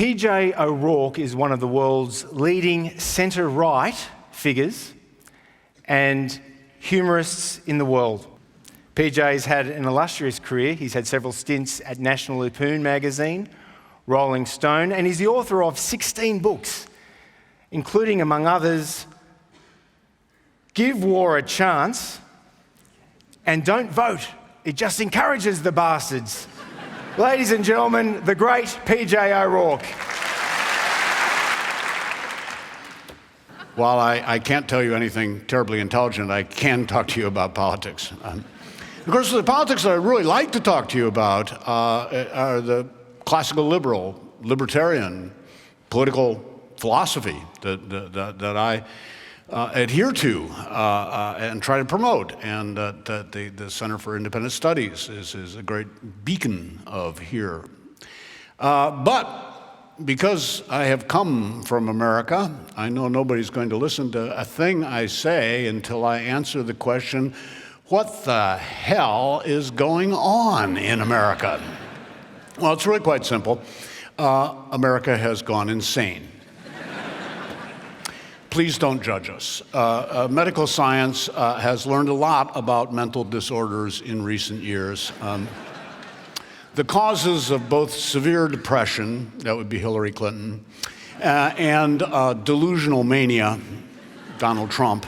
P.J. O'Rourke is one of the world's leading centre-right figures and humorists in the world. PJ's had an illustrious career. He's had several stints at National Lampoonand magazine, Rolling Stone, and he's the author of 16 books, including, among others, Give War a Chance and Don't Vote. It just encourages the bastards. Ladies and gentlemen, the great P.J. O'Rourke. While I can't tell you anything terribly intelligent, I can talk to you about politics. Of course, the politics that I really like to talk to you about are the classical libertarian political philosophy that I adhere to and try to promote, and that the Center for Independent Studies is a great beacon of here. But because I have come from America, I know nobody's going to listen to a thing I say until I answer the question, what the hell is going on in America? Well, it's really quite simple. America has gone insane. Please don't judge us. Medical science has learned a lot about mental disorders in recent years. The causes of both severe depression, that would be Hilary Clinton, and delusional mania, Donald Trump,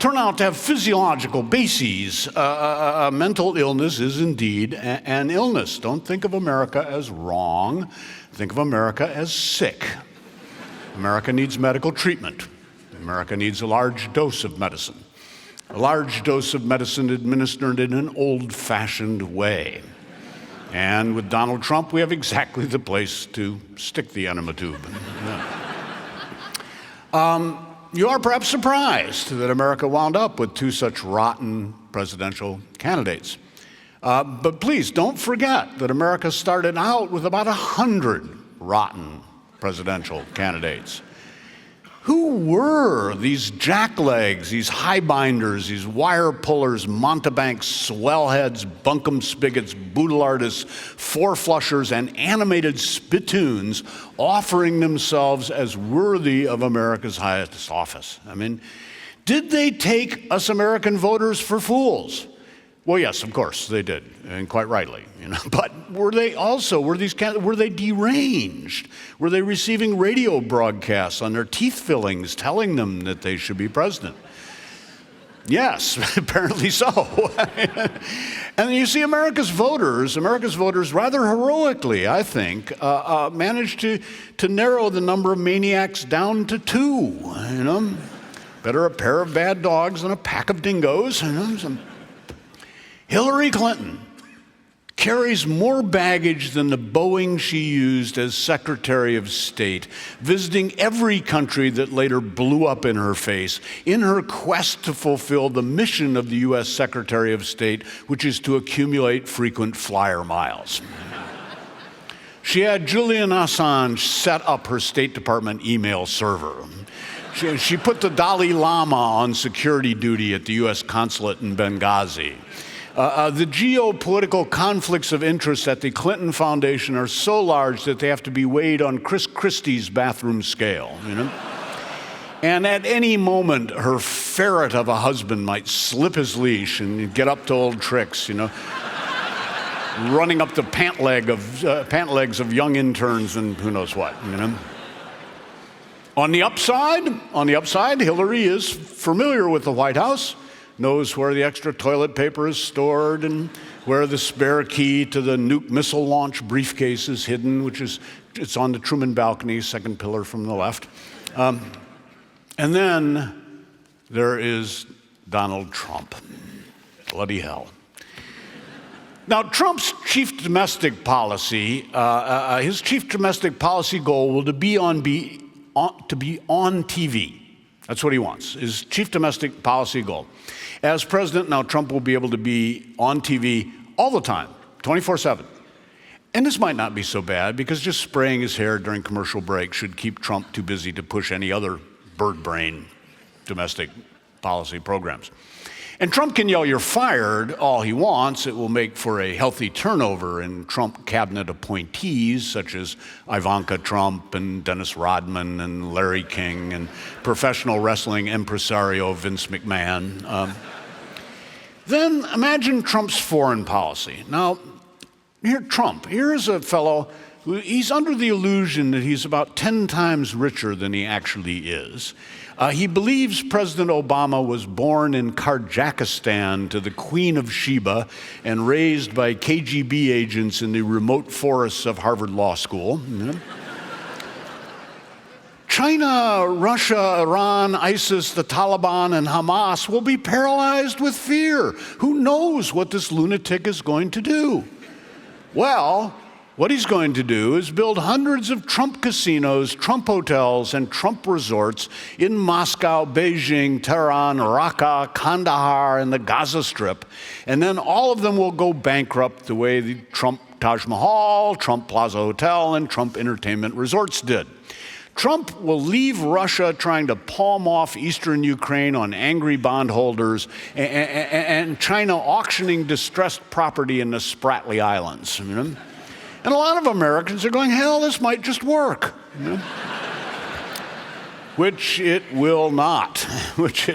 turn out to have physiological bases. Mental illness is indeed an illness. Don't think of America as wrong. Think of America as sick. America needs medical treatment. America needs a large dose of medicine. A large dose of medicine administered in an old-fashioned way. And with Donald Trump, we have exactly the place to stick the enema tube. You are perhaps surprised that America wound up with two such rotten presidential candidates. But please don't forget that America started out with about 100 rotten presidential candidates. Who were these jacklegs, these highbinders, these wire pullers, mountebanks, swellheads, bunkum spigots, boodle artists, four-flushers, and animated spittoons offering themselves as worthy of America's highest office? I mean, did they take us American voters for fools? Well, yes, of course they did, and quite rightly. But were they deranged? Were they receiving radio broadcasts on their teeth fillings telling them that they should be president? Yes, apparently so. And you see, America's voters rather heroically, I think, managed to narrow the number of maniacs down to two. Better a pair of bad dogs than a pack of dingoes. Hilary Clinton carries more baggage than the Boeing she used as Secretary of State, visiting every country that later blew up in her face in her quest to fulfill the mission of the U.S. Secretary of State, which is to accumulate frequent flyer miles. She had Julian Assange set up her State Department email server. She put the Dalai Lama on security duty at the U.S. consulate in Benghazi. The geopolitical conflicts of interest at the Clinton Foundation are so large that they have to be weighed on Chris Christie's bathroom scale, And at any moment, her ferret of a husband might slip his leash and get up to old tricks, running up the pant legs of young interns and who knows what, On the upside, Hillary is familiar with the White House, knows where the extra toilet paper is stored and where the spare key to the nuke missile launch briefcase is hidden, it's on the Truman balcony, second pillar from the left. And then there is Donald Trump. Bloody hell. Now, Trump's chief domestic policy, his chief domestic policy goal will to be on TV. That's what he wants, his chief domestic policy goal. As president, now Trump will be able to be on TV all the time, 24/7. And this might not be so bad, because just spraying his hair during commercial breaks should keep Trump too busy to push any other bird brain domestic policy programs. And Trump can yell, "You're fired," all he wants. It will make for a healthy turnover in Trump cabinet appointees, such as Ivanka Trump and Dennis Rodman and Larry King and professional wrestling impresario Vince McMahon. Then imagine Trump's foreign policy. Now, here's a fellow who, he's under the illusion that he's about 10 times richer than he actually is. He believes President Obama was born in Kazakhstan to the Queen of Sheba and raised by KGB agents in the remote forests of Harvard Law School. China, Russia, Iran, ISIS, the Taliban, and Hamas will be paralyzed with fear. Who knows what this lunatic is going to do? Well, what he's going to do is build hundreds of Trump casinos, Trump hotels, and Trump resorts in Moscow, Beijing, Tehran, Raqqa, Kandahar, and the Gaza Strip. And then all of them will go bankrupt the way the Trump Taj Mahal, Trump Plaza Hotel, and Trump Entertainment Resorts did. Trump will leave Russia trying to palm off eastern Ukraine on angry bondholders and China auctioning distressed property in the Spratly Islands. And a lot of Americans are going, hell, this might just work. Which it will not. But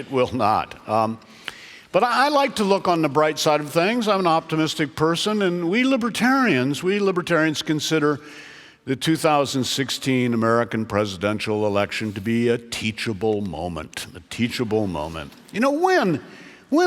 I like to look on the bright side of things. I'm an optimistic person, and we libertarians consider the 2016 American presidential election to be a teachable moment. You know, when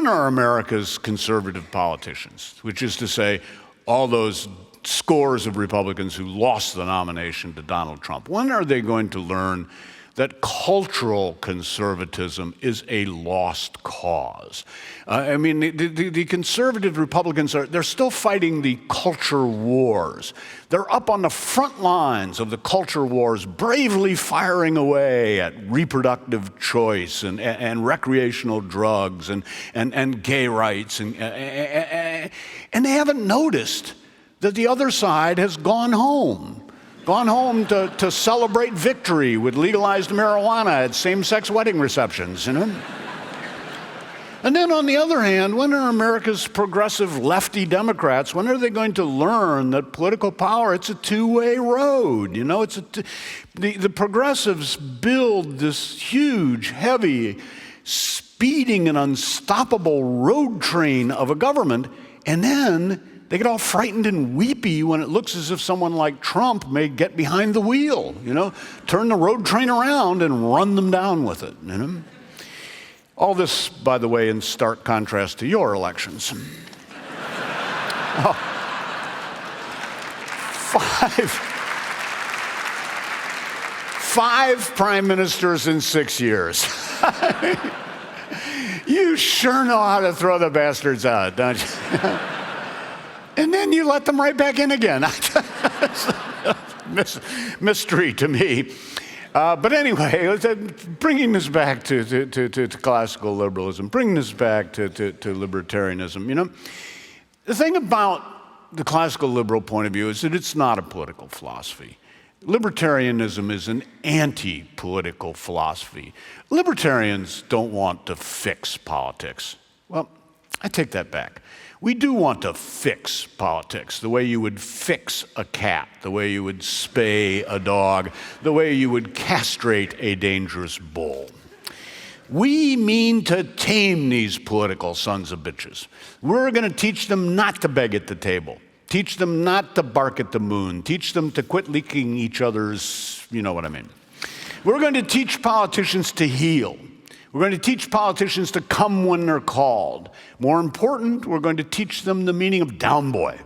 are America's conservative politicians, which is to say, all those scores of Republicans who lost the nomination to Donald Trump, when are they going to learn that cultural conservatism is a lost cause? I mean, the conservative Republicans they're still fighting the culture wars. They're up on the front lines of the culture wars, bravely firing away at reproductive choice and recreational drugs and gay rights. And they haven't noticed that the other side has gone home to celebrate victory with legalized marijuana at same-sex wedding receptions, And then on the other hand, when are America's progressive lefty Democrats, when are they going to learn that political power, it's a two-way road? The progressives build this huge, heavy, speeding and unstoppable road train of a government, and then they get all frightened and weepy when it looks as if someone like Trump may get behind the wheel, turn the road train around and run them down with it, All this, by the way, in stark contrast to your elections. Five prime ministers in 6 years. You sure know how to throw the bastards out, don't you? And then you let them right back in again. Mystery to me. But anyway, bringing this back to classical liberalism, bringing this back to libertarianism, the thing about the classical liberal point of view is that it's not a political philosophy. Libertarianism is an anti-political philosophy. Libertarians don't want to fix politics. Well, I take that back. We do want to fix politics, the way you would fix a cat, the way you would spay a dog, the way you would castrate a dangerous bull. We mean to tame these political sons of bitches. We're going to teach them not to beg at the table, teach them not to bark at the moon, teach them to quit licking each other's, you know what I mean. We're going to teach politicians to heal. We're going to teach politicians to come when they're called. More important, we're going to teach them the meaning of down boy.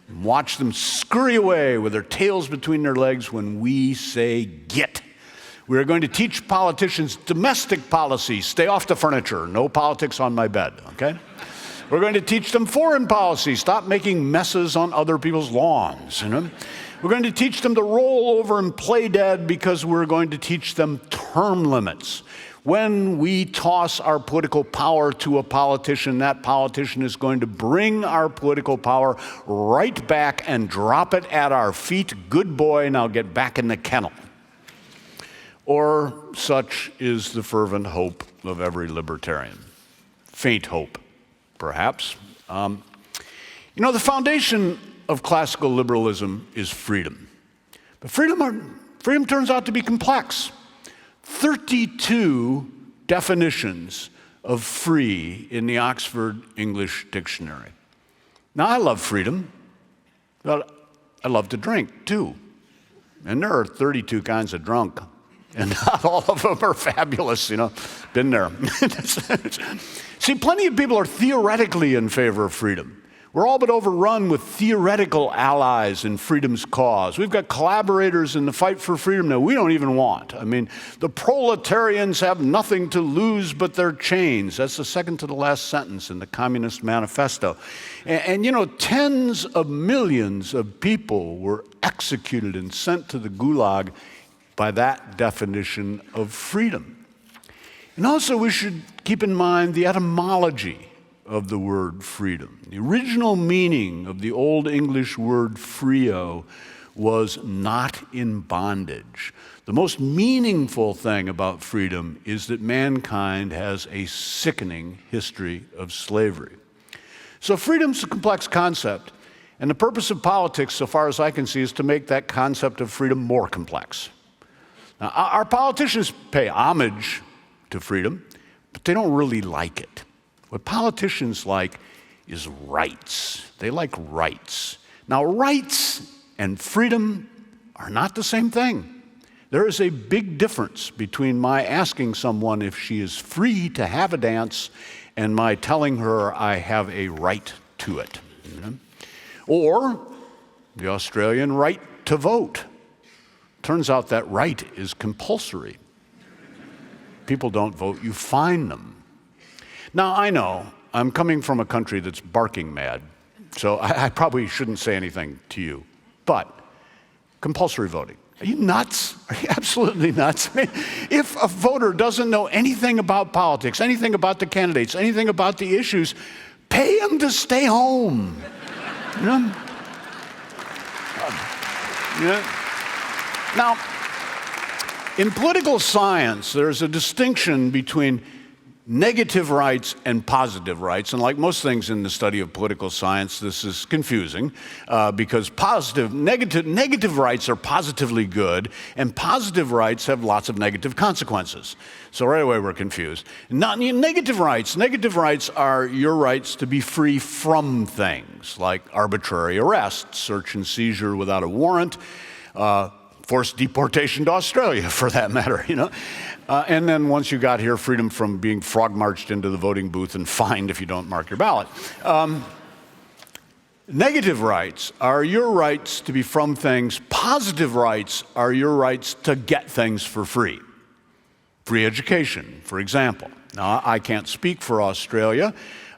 And watch them scurry away with their tails between their legs when we say get. We're going to teach politicians domestic policy. Stay off the furniture. No politics on my bed, okay? We're going to teach them foreign policy. Stop making messes on other people's lawns, We're going to teach them to roll over and play dead because we're going to teach them term limits. When we toss our political power to a politician, that politician is going to bring our political power right back and drop it at our feet. Good boy, now get back in the kennel. Or such is the fervent hope of every libertarian. faint hope, perhaps. You know, the foundation of classical liberalism is freedom. But freedom turns out to be complex. 32 definitions of free in the Oxford English Dictionary. Now, I love freedom, but I love to drink, too. And there are 32 kinds of drunk, and not all of them are fabulous, you know. Been there. See, plenty of people are theoretically in favor of freedom. We're all but overrun with theoretical allies in freedom's cause. We've got collaborators in the fight for freedom that we don't even want. I mean, the proletarians have nothing to lose but their chains. That's the second to the last sentence in the Communist Manifesto. And you know, tens of millions of people were executed and sent to the Gulag by that definition of freedom. And also we should keep in mind the etymology of the word freedom. The original meaning of the Old English word frio was not in bondage. The most meaningful thing about freedom is that mankind has a sickening history of slavery. So freedom's a complex concept, and the purpose of politics, so far as I can see, is to make that concept of freedom more complex. Now, our politicians pay homage to freedom, but they don't really like it. What politicians like is rights. They like rights. Now, rights and freedom are not the same thing. There is a big difference between my asking someone if she is free to have a dance and my telling her I have a right to it. You know? Or the Australian right to vote. Turns out that right is compulsory. People don't vote, you fine them. Now, I know I'm coming from a country that's barking mad, so I probably shouldn't say anything to you, but compulsory voting. Are you nuts? Are you absolutely nuts? I mean, if a voter doesn't know anything about politics, anything about the candidates, anything about the issues, pay them to stay home. You know? Now, in political science, there's a distinction between negative rights and positive rights. And like most things in the study of political science, this is confusing because negative rights are positively good, and positive rights have lots of negative consequences. So right away we're confused. Negative rights are your rights to be free from things like arbitrary arrest, search and seizure without a warrant, forced deportation to Australia, for that matter, you know. And then once you got here, freedom from being frog-marched into the voting booth and fined if you don't mark your ballot. Negative rights are your rights to be from things. Positive rights are your rights to get things for free. Free education, for example. Now, I can't speak for Australia.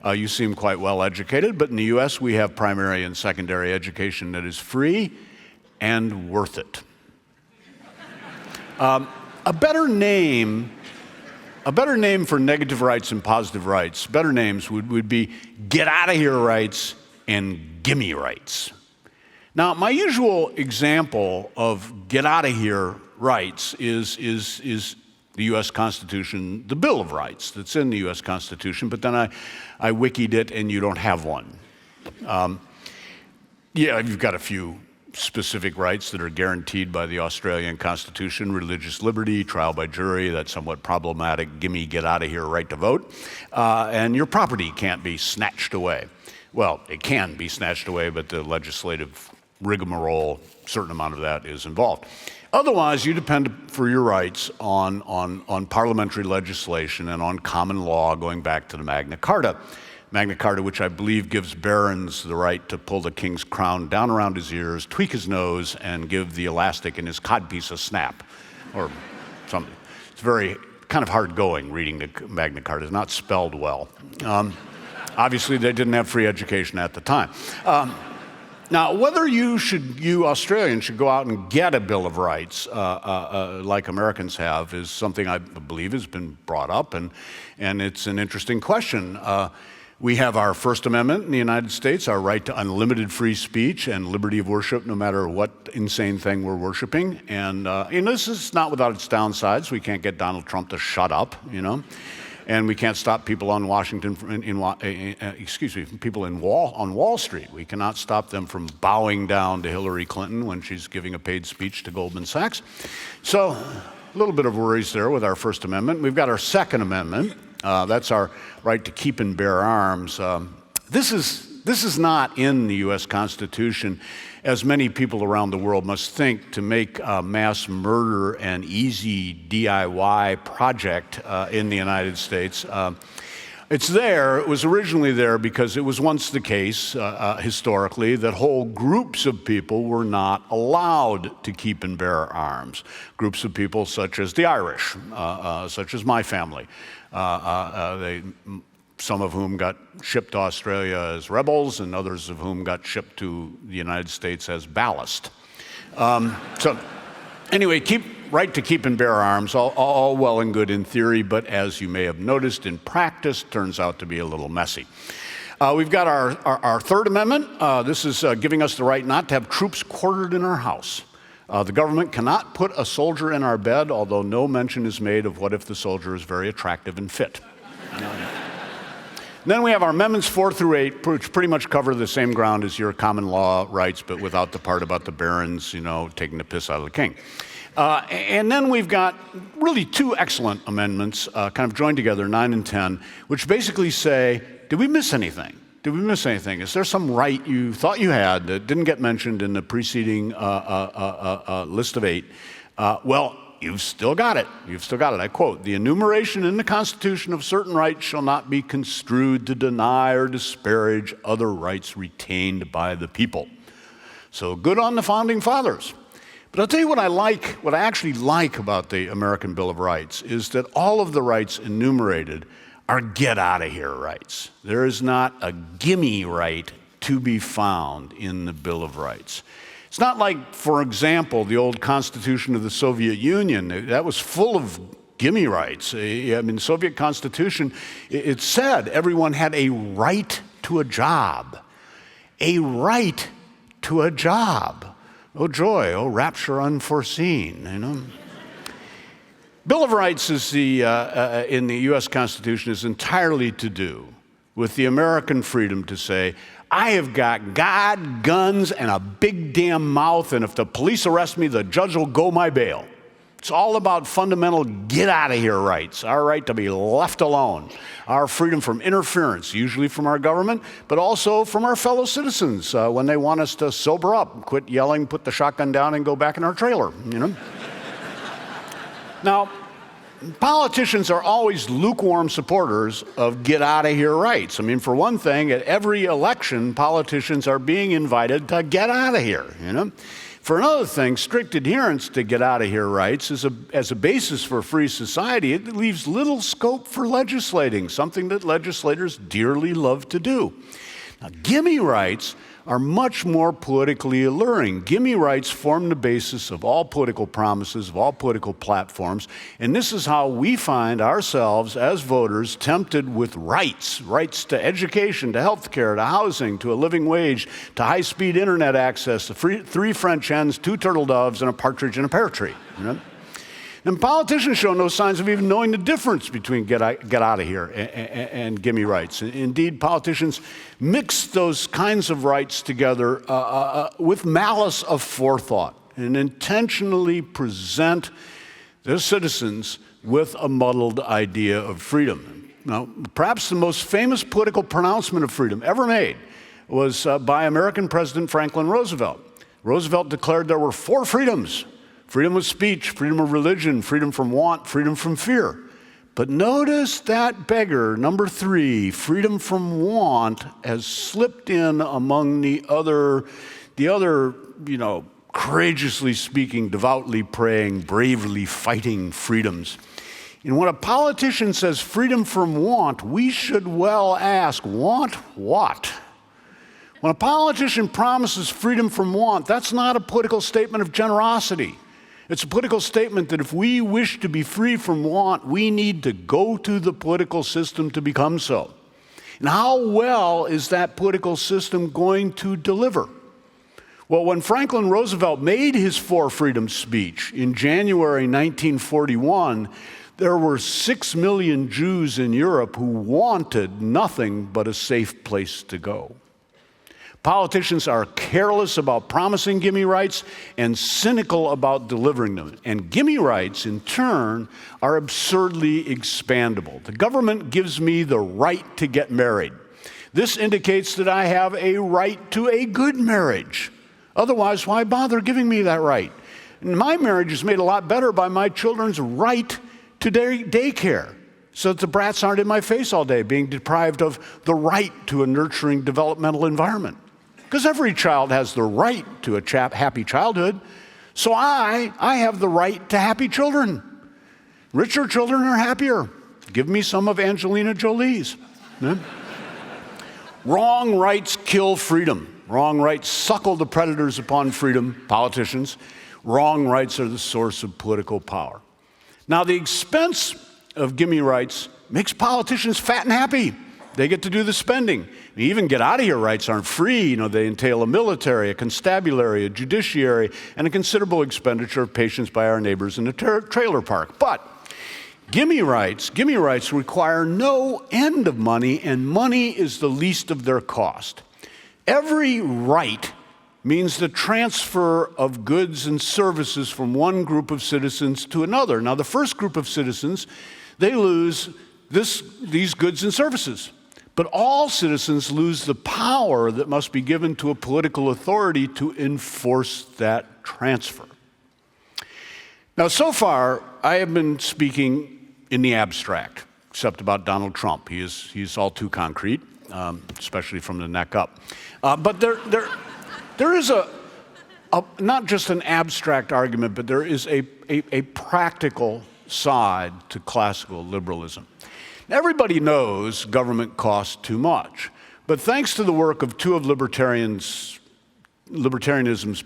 You seem quite well educated, but in the U.S. we have primary and secondary education that is free and worth it. A better name for negative rights and positive rights, better names would be get out of here rights and gimme rights. Now, my usual example of get out of here rights is the U.S. Constitution, the Bill of Rights that's in the U.S. Constitution, but then I wikied it and you don't have one. Yeah, you've got a few specific rights that are guaranteed by the Australian Constitution: religious liberty, trial by jury, that's somewhat problematic, gimme, get out of here, right to vote, and your property can't be snatched away. Well, it can be snatched away, but the legislative rigmarole, a certain amount of that is involved. Otherwise, you depend for your rights on parliamentary legislation and on common law going back to the Magna Carta. Magna Carta, which I believe gives barons the right to pull the king's crown down around his ears, tweak his nose, and give the elastic in his codpiece a snap, or something. It's very kind of hard going reading the Magna Carta. It's not spelled well. Obviously, they didn't have free education at the time. Now, whether you Australians should go out and get a Bill of Rights like Americans have is something I believe has been brought up, and it's an interesting question. We have our First Amendment in the United States, our right to unlimited free speech and liberty of worship, no matter what insane thing we're worshiping. And this is not without its downsides. We can't get Donald Trump to shut up, you know. And we can't stop people on people on Wall Street. We cannot stop them from bowing down to Hilary Clinton when she's giving a paid speech to Goldman Sachs. So a little bit of worries there with our First Amendment. We've got our Second Amendment. That's our right to keep and bear arms. This is not in the U.S. Constitution, as many people around the world must think, to make mass murder an easy DIY project in the United States. It's there. It was originally there because it was once the case, historically, that whole groups of people were not allowed to keep and bear arms. Groups of people such as the Irish, such as my family. Some of whom got shipped to Australia as rebels, and others of whom got shipped to the United States as ballast. So anyway, right to keep and bear arms, all well and good in theory, but as you may have noticed, in practice, turns out to be a little messy. We've got our Third Amendment. This is giving us the right not to have troops quartered in our house. The government cannot put a soldier in our bed, although no mention is made of what if the soldier is very attractive and fit. Then we have our Amendments 4 through 8, which pretty much cover the same ground as your common law rights, but without the part about the barons, taking the piss out of the king. And then we've got really two excellent amendments, kind of joined together, 9 and 10, which basically say, did we miss anything? Did we miss anything? Is there some right you thought you had that didn't get mentioned in the preceding list of 8? Well, you've still got it. You've still got it. I quote, "The enumeration in the Constitution of certain rights shall not be construed to deny or disparage other rights retained by the people." So good on the Founding Fathers. But I'll tell you what I actually like about the American Bill of Rights is that all of the rights enumerated are get-out-of-here rights. There is not a gimme right to be found in the Bill of Rights. It's not like, for example, the old Constitution of the Soviet Union. That was full of gimme rights. I mean, the Soviet Constitution, it said everyone had a right to a job. A right to a job. Oh joy, oh rapture unforeseen, Bill of Rights is in the U.S. Constitution is entirely to do with the American freedom to say, I have got God, guns, and a big damn mouth, and if the police arrest me, the judge will go my bail. It's all about fundamental get-out-of-here rights, our right to be left alone, our freedom from interference, usually from our government, but also from our fellow citizens when they want us to sober up, quit yelling, put the shotgun down, and go back in our trailer, Now, politicians are always lukewarm supporters of get-out-of-here rights. I mean, for one thing, at every election, politicians are being invited to get out of here, For another thing, strict adherence to get-out-of-here rights as a basis for a free society, it leaves little scope for legislating, something that legislators dearly love to do. Now, gimme rights are much more politically alluring. Gimme rights form the basis of all political promises, of all political platforms, and this is how we find ourselves as voters tempted with rights to education, to health care, to housing, to a living wage, to high-speed internet access, to 3 French hens, 2 turtle doves, and a partridge in a pear tree. And politicians show no signs of even knowing the difference between get out of here and gimme rights. Indeed, politicians mix those kinds of rights together with malice of forethought and intentionally present their citizens with a muddled idea of freedom. Now, perhaps the most famous political pronouncement of freedom ever made was by American President Franklin Roosevelt. Roosevelt declared there were 4 freedoms. Freedom of speech, freedom of religion, freedom from want, freedom from fear. But notice that beggar, number 3, freedom from want, has slipped in among the other, courageously speaking, devoutly praying, bravely fighting freedoms. And when a politician says freedom from want, we should well ask, want what? When a politician promises freedom from want, that's not a political statement of generosity. It's a political statement that if we wish to be free from want, we need to go to the political system to become so. And how well is that political system going to deliver? Well, when Franklin Roosevelt made his 4 freedoms speech in January 1941, there were 6 million Jews in Europe who wanted nothing but a safe place to go. Politicians are careless about promising gimme rights and cynical about delivering them. And gimme rights, in turn, are absurdly expandable. The government gives me the right to get married. This indicates that I have a right to a good marriage. Otherwise, why bother giving me that right? And my marriage is made a lot better by my children's right to daycare, so that the brats aren't in my face all day, being deprived of the right to a nurturing developmental environment. Because every child has the right to a happy childhood, so I have the right to happy children. Richer children are happier. Give me some of Angelina Jolie's. Wrong rights kill freedom. Wrong rights suckle the predators upon freedom, politicians. Wrong rights are the source of political power. Now, the expense of gimme rights makes politicians fat and happy. They get to do the spending. And even get out of here rights aren't free. They entail a military, a constabulary, a judiciary, and a considerable expenditure of patience by our neighbors in a trailer park. But gimme rights require no end of money, and money is the least of their cost. Every right means the transfer of goods and services from one group of citizens to another. Now, the first group of citizens, they lose these goods and services. But all citizens lose the power that must be given to a political authority to enforce that transfer. Now, so far, I have been speaking in the abstract, except about Donald Trump. He's all too concrete, especially from the neck up. But there is not just an abstract argument, but there is a practical side to classical liberalism. Everybody knows government costs too much, but thanks to the work of two of libertarianism's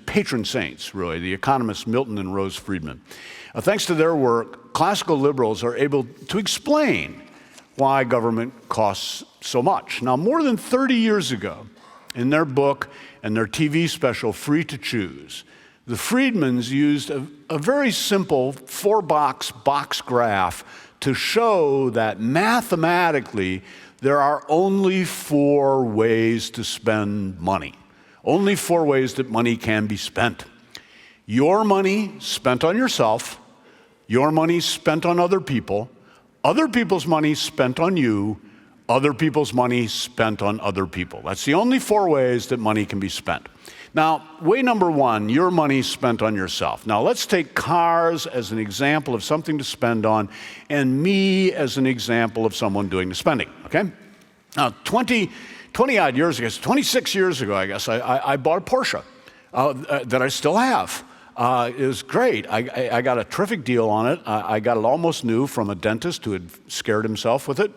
patron saints, really, the economists Milton and Rose Friedman, thanks to their work, classical liberals are able to explain why government costs so much. Now, more than 30 years ago, in their book and their TV special, Free to Choose, the Friedmans used a very simple four-box graph to show that mathematically there are only 4 ways to spend money. Only 4 ways that money can be spent. Your money spent on yourself, your money spent on other people's money spent on you, other people's money spent on other people. That's the only 4 ways that money can be spent. Now, way number 1, your money spent on yourself. Now, let's take cars as an example of something to spend on, and me as an example of someone doing the spending, okay? Now, 20-odd years ago, 26 years ago, I guess, I bought a Porsche that I still have. It was great. I got a terrific deal on it. I got it almost new from a dentist who had scared himself with it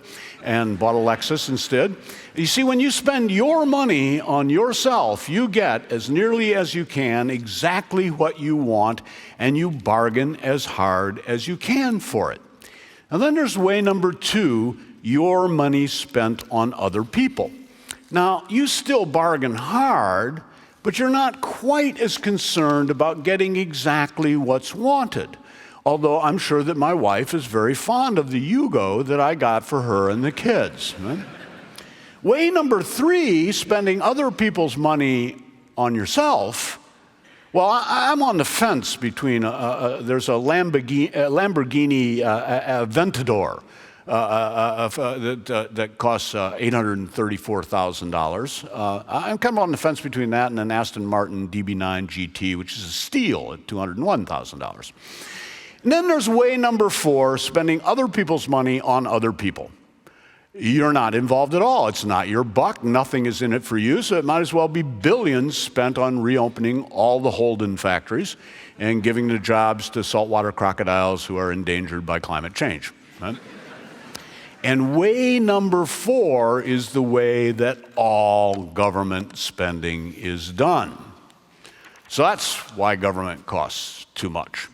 and bought a Lexus instead. You see, when you spend your money on yourself, you get, as nearly as you can, exactly what you want, and you bargain as hard as you can for it. And then there's way number 2, your money spent on other people. Now, you still bargain hard, but you're not quite as concerned about getting exactly what's wanted. Although I'm sure that my wife is very fond of the Yugo that I got for her and the kids. Right? Way number 3, spending other people's money on yourself. Well, I'm on the fence between, there's a Lamborghini Aventador that costs $834,000. I'm kind of on the fence between that and an Aston Martin DB9 GT, which is a steal at $201,000. And then there's way number 4, spending other people's money on other people. You're not involved at all. It's not your buck. Nothing is in it for you, so it might as well be billions spent on reopening all the Holden factories and giving the jobs to saltwater crocodiles who are endangered by climate change. Right? And way number 4 is the way that all government spending is done. So that's why government costs too much.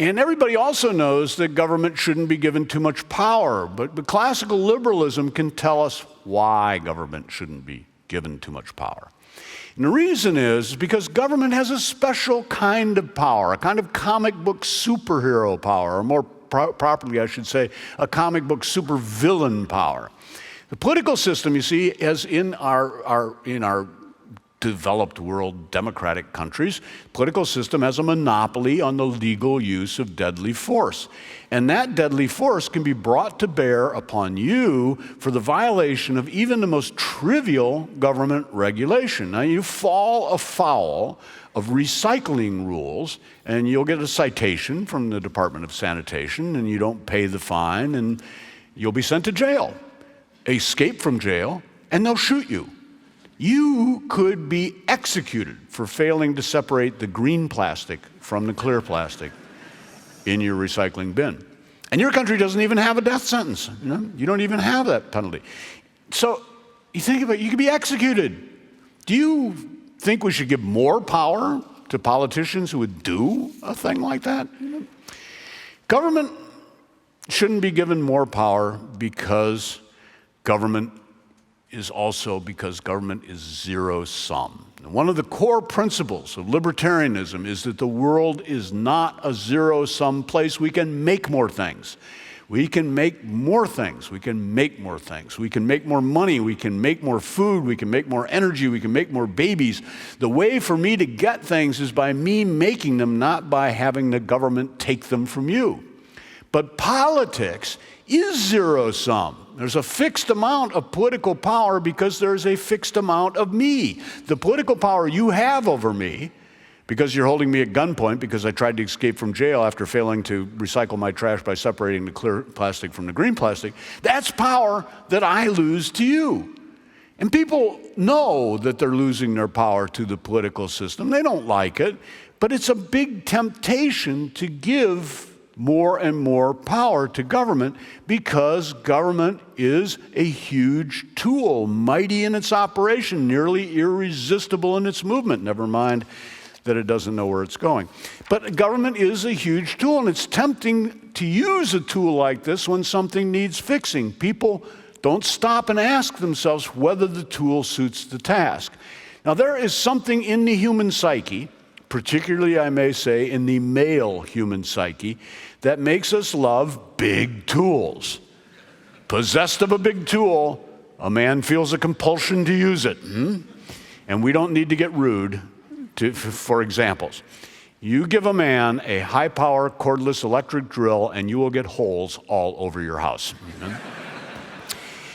And everybody also knows that government shouldn't be given too much power, but classical liberalism can tell us why government shouldn't be given too much power. And the reason is because government has a special kind of power, a kind of comic book superhero power, or more properly, I should say, a comic book supervillain power. The political system, you see, as in our developed world democratic countries, political system has a monopoly on the legal use of deadly force. And that deadly force can be brought to bear upon you for the violation of even the most trivial government regulation. Now, you fall afoul of recycling rules, and you'll get a citation from the Department of Sanitation, and you don't pay the fine, and you'll be sent to jail. Escape from jail, and they'll shoot you. You could be executed for failing to separate the green plastic from the clear plastic in your recycling bin. And your country doesn't even have a death sentence. You don't even have that penalty. So you think about it, you could be executed. Do you think we should give more power to politicians who would do a thing like that? Government shouldn't be given more power because government is zero-sum. One of the core principles of libertarianism is that the world is not a zero-sum place. We can make more things. We can make more things. We can make more things. We can make more money. We can make more food. We can make more energy. We can make more babies. The way for me to get things is by me making them, not by having the government take them from you. But politics is zero-sum. There's a fixed amount of political power because there's a fixed amount of me. The political power you have over me, because you're holding me at gunpoint because I tried to escape from jail after failing to recycle my trash by separating the clear plastic from the green plastic, that's power that I lose to you. And people know that they're losing their power to the political system. They don't like it, but it's a big temptation to give more and more power to government because government is a huge tool, mighty in its operation, nearly irresistible in its movement, never mind that it doesn't know where it's going. But government is a huge tool, and it's tempting to use a tool like this when something needs fixing. People don't stop and ask themselves whether the tool suits the task. Now, there is something in the human psyche, particularly, I may say, in the male human psyche, that makes us love big tools. Possessed of a big tool, a man feels a compulsion to use it. And we don't need to get rude for examples. You give a man a high-power cordless electric drill, and you will get holes all over your house.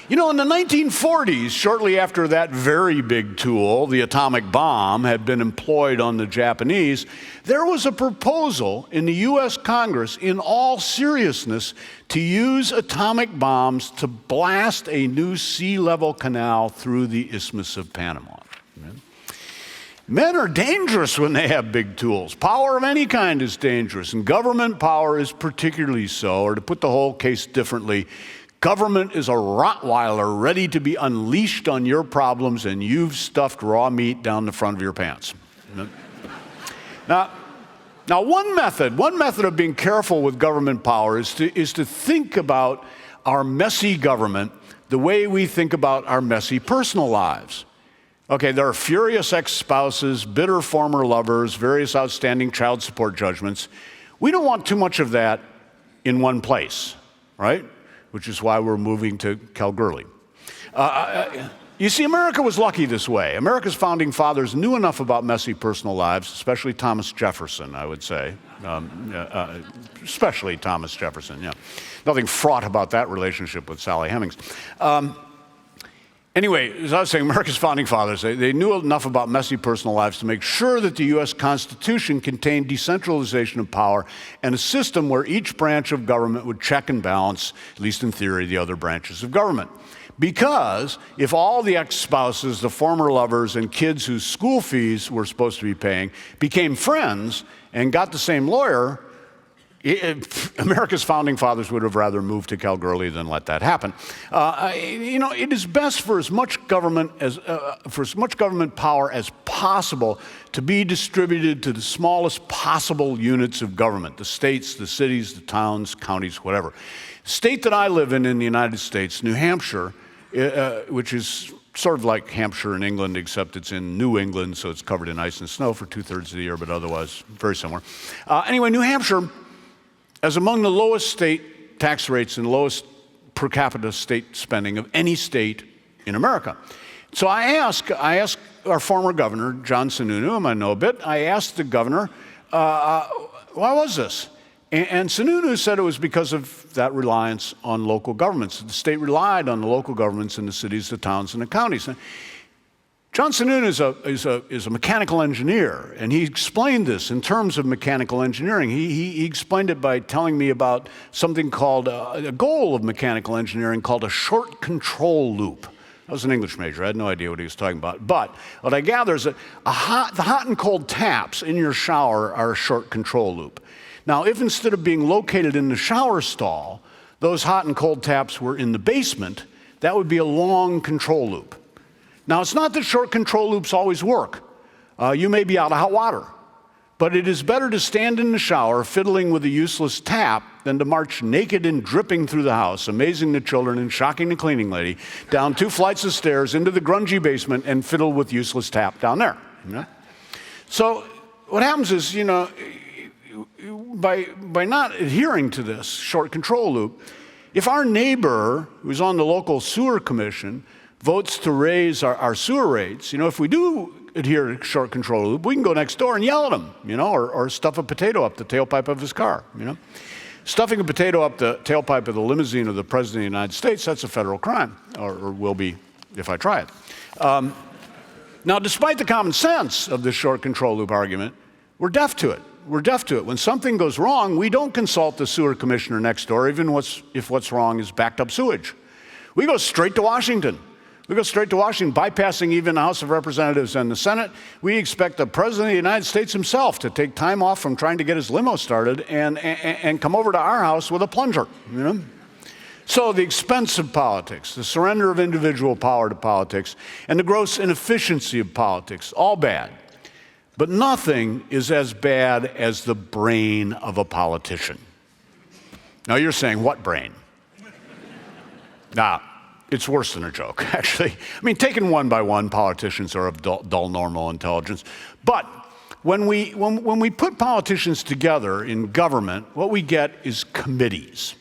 You know, in the 1940s, shortly after that very big tool, the atomic bomb, had been employed on the Japanese, there was a proposal in the U.S. Congress, in all seriousness, to use atomic bombs to blast a new sea-level canal through the Isthmus of Panama. Men are dangerous when they have big tools. Power of any kind is dangerous, and government power is particularly so. Or to put the whole case differently, government is a Rottweiler ready to be unleashed on your problems, and you've stuffed raw meat down the front of your pants. Now, one method of being careful with government power is to think about our messy government the way we think about our messy personal lives. Okay, there are furious ex-spouses, bitter former lovers, various outstanding child support judgments. We don't want too much of that in one place, right? Which is why we're moving to Kalgoorlie. You see, America was lucky this way. America's founding fathers knew enough about messy personal lives, especially Thomas Jefferson, I would say. Especially Thomas Jefferson, yeah. Nothing fraught about that relationship with Sally Hemings. Anyway, as I was saying, America's founding fathers, they knew enough about messy personal lives to make sure that the U.S. Constitution contained decentralization of power and a system where each branch of government would check and balance, at least in theory, the other branches of government. Because if all the ex-spouses, the former lovers, and kids whose school fees we're supposed to be paying became friends and got the same lawyer, America's founding fathers would have rather moved to Kalgoorlie than let that happen. It is best for as much government power as possible to be distributed to the smallest possible units of government: the states, the cities, the towns, counties, whatever. The state that I live in the United States, New Hampshire, which is sort of like Hampshire in England, except it's in New England, so it's covered in ice and snow for 2/3 of the year, but otherwise very similar. Anyway, New Hampshire as among the lowest state tax rates and lowest per capita state spending of any state in America. So I asked our former governor, John Sununu, whom I know a bit, I asked the governor, why was this? And Sununu said it was because of that reliance on local governments. The state relied on the local governments in the cities, the towns, and the counties. John Sununu is a mechanical engineer, and he explained this in terms of mechanical engineering. He explained it by telling me about something called a goal of mechanical engineering called a short control loop. I was an English major. I had no idea what he was talking about. But what I gather is that the hot and cold taps in your shower are a short control loop. Now, if instead of being located in the shower stall, those hot and cold taps were in the basement, that would be a long control loop. Now, it's not that short control loops always work. You may be out of hot water. But it is better to stand in the shower fiddling with a useless tap than to march naked and dripping through the house, amazing the children and shocking the cleaning lady, down 2 flights of stairs into the grungy basement and fiddle with useless tap down there. You know? So what happens is, by not adhering to this short control loop, if our neighbor, who's on the local sewer commission, votes to raise our sewer rates, if we do adhere to short control loop, we can go next door and yell at him, or stuff a potato up the tailpipe of his car, Stuffing a potato up the tailpipe of the limousine of the President of the United States, that's a federal crime, or will be if I try it. Now, despite the common sense of this short control loop argument, we're deaf to it. We're deaf to it. When something goes wrong, we don't consult the sewer commissioner next door, even if what's wrong is backed up sewage. We go straight to Washington. We go straight to Washington, bypassing even the House of Representatives and the Senate. We expect the President of the United States himself to take time off from trying to get his limo started and come over to our house with a plunger, So the expense of politics, the surrender of individual power to politics, and the gross inefficiency of politics, all bad. But nothing is as bad as the brain of a politician. Now you're saying, what brain? Now, it's worse than a joke, actually. Taken one by one, politicians are of dull normal intelligence. But when we put politicians together in government, what we get is committees.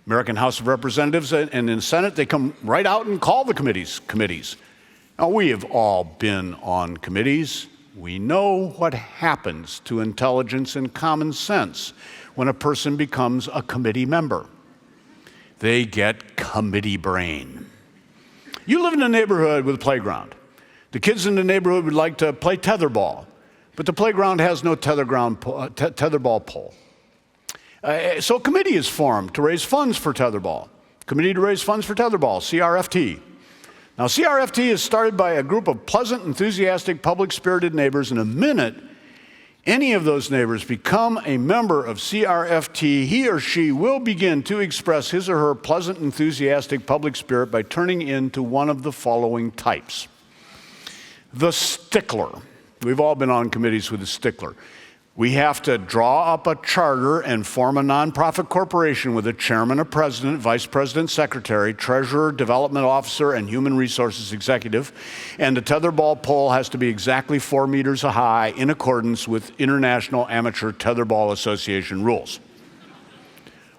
American House of Representatives and in the Senate, they come right out and call the committees. Now, we have all been on committees. We know what happens to intelligence and common sense when a person becomes a committee member. They get committee brain. You live in a neighborhood with a playground. The kids in the neighborhood would like to play tetherball, but the playground has no tetherball pole. So a committee is formed to raise funds for tetherball. Committee to raise funds for tetherball, CRFT. Now, CRFT is started by a group of pleasant, enthusiastic, public-spirited neighbors. In a minute, any of those neighbors become a member of CRFT, he or she will begin to express his or her pleasant, enthusiastic public spirit by turning into one of the following types. The stickler. We've all been on committees with a stickler. We have to draw up a charter and form a nonprofit corporation with a chairman, a president, vice president, secretary, treasurer, development officer, and human resources executive. And the tetherball pole has to be exactly 4 meters high in accordance with International Amateur Tetherball Association rules.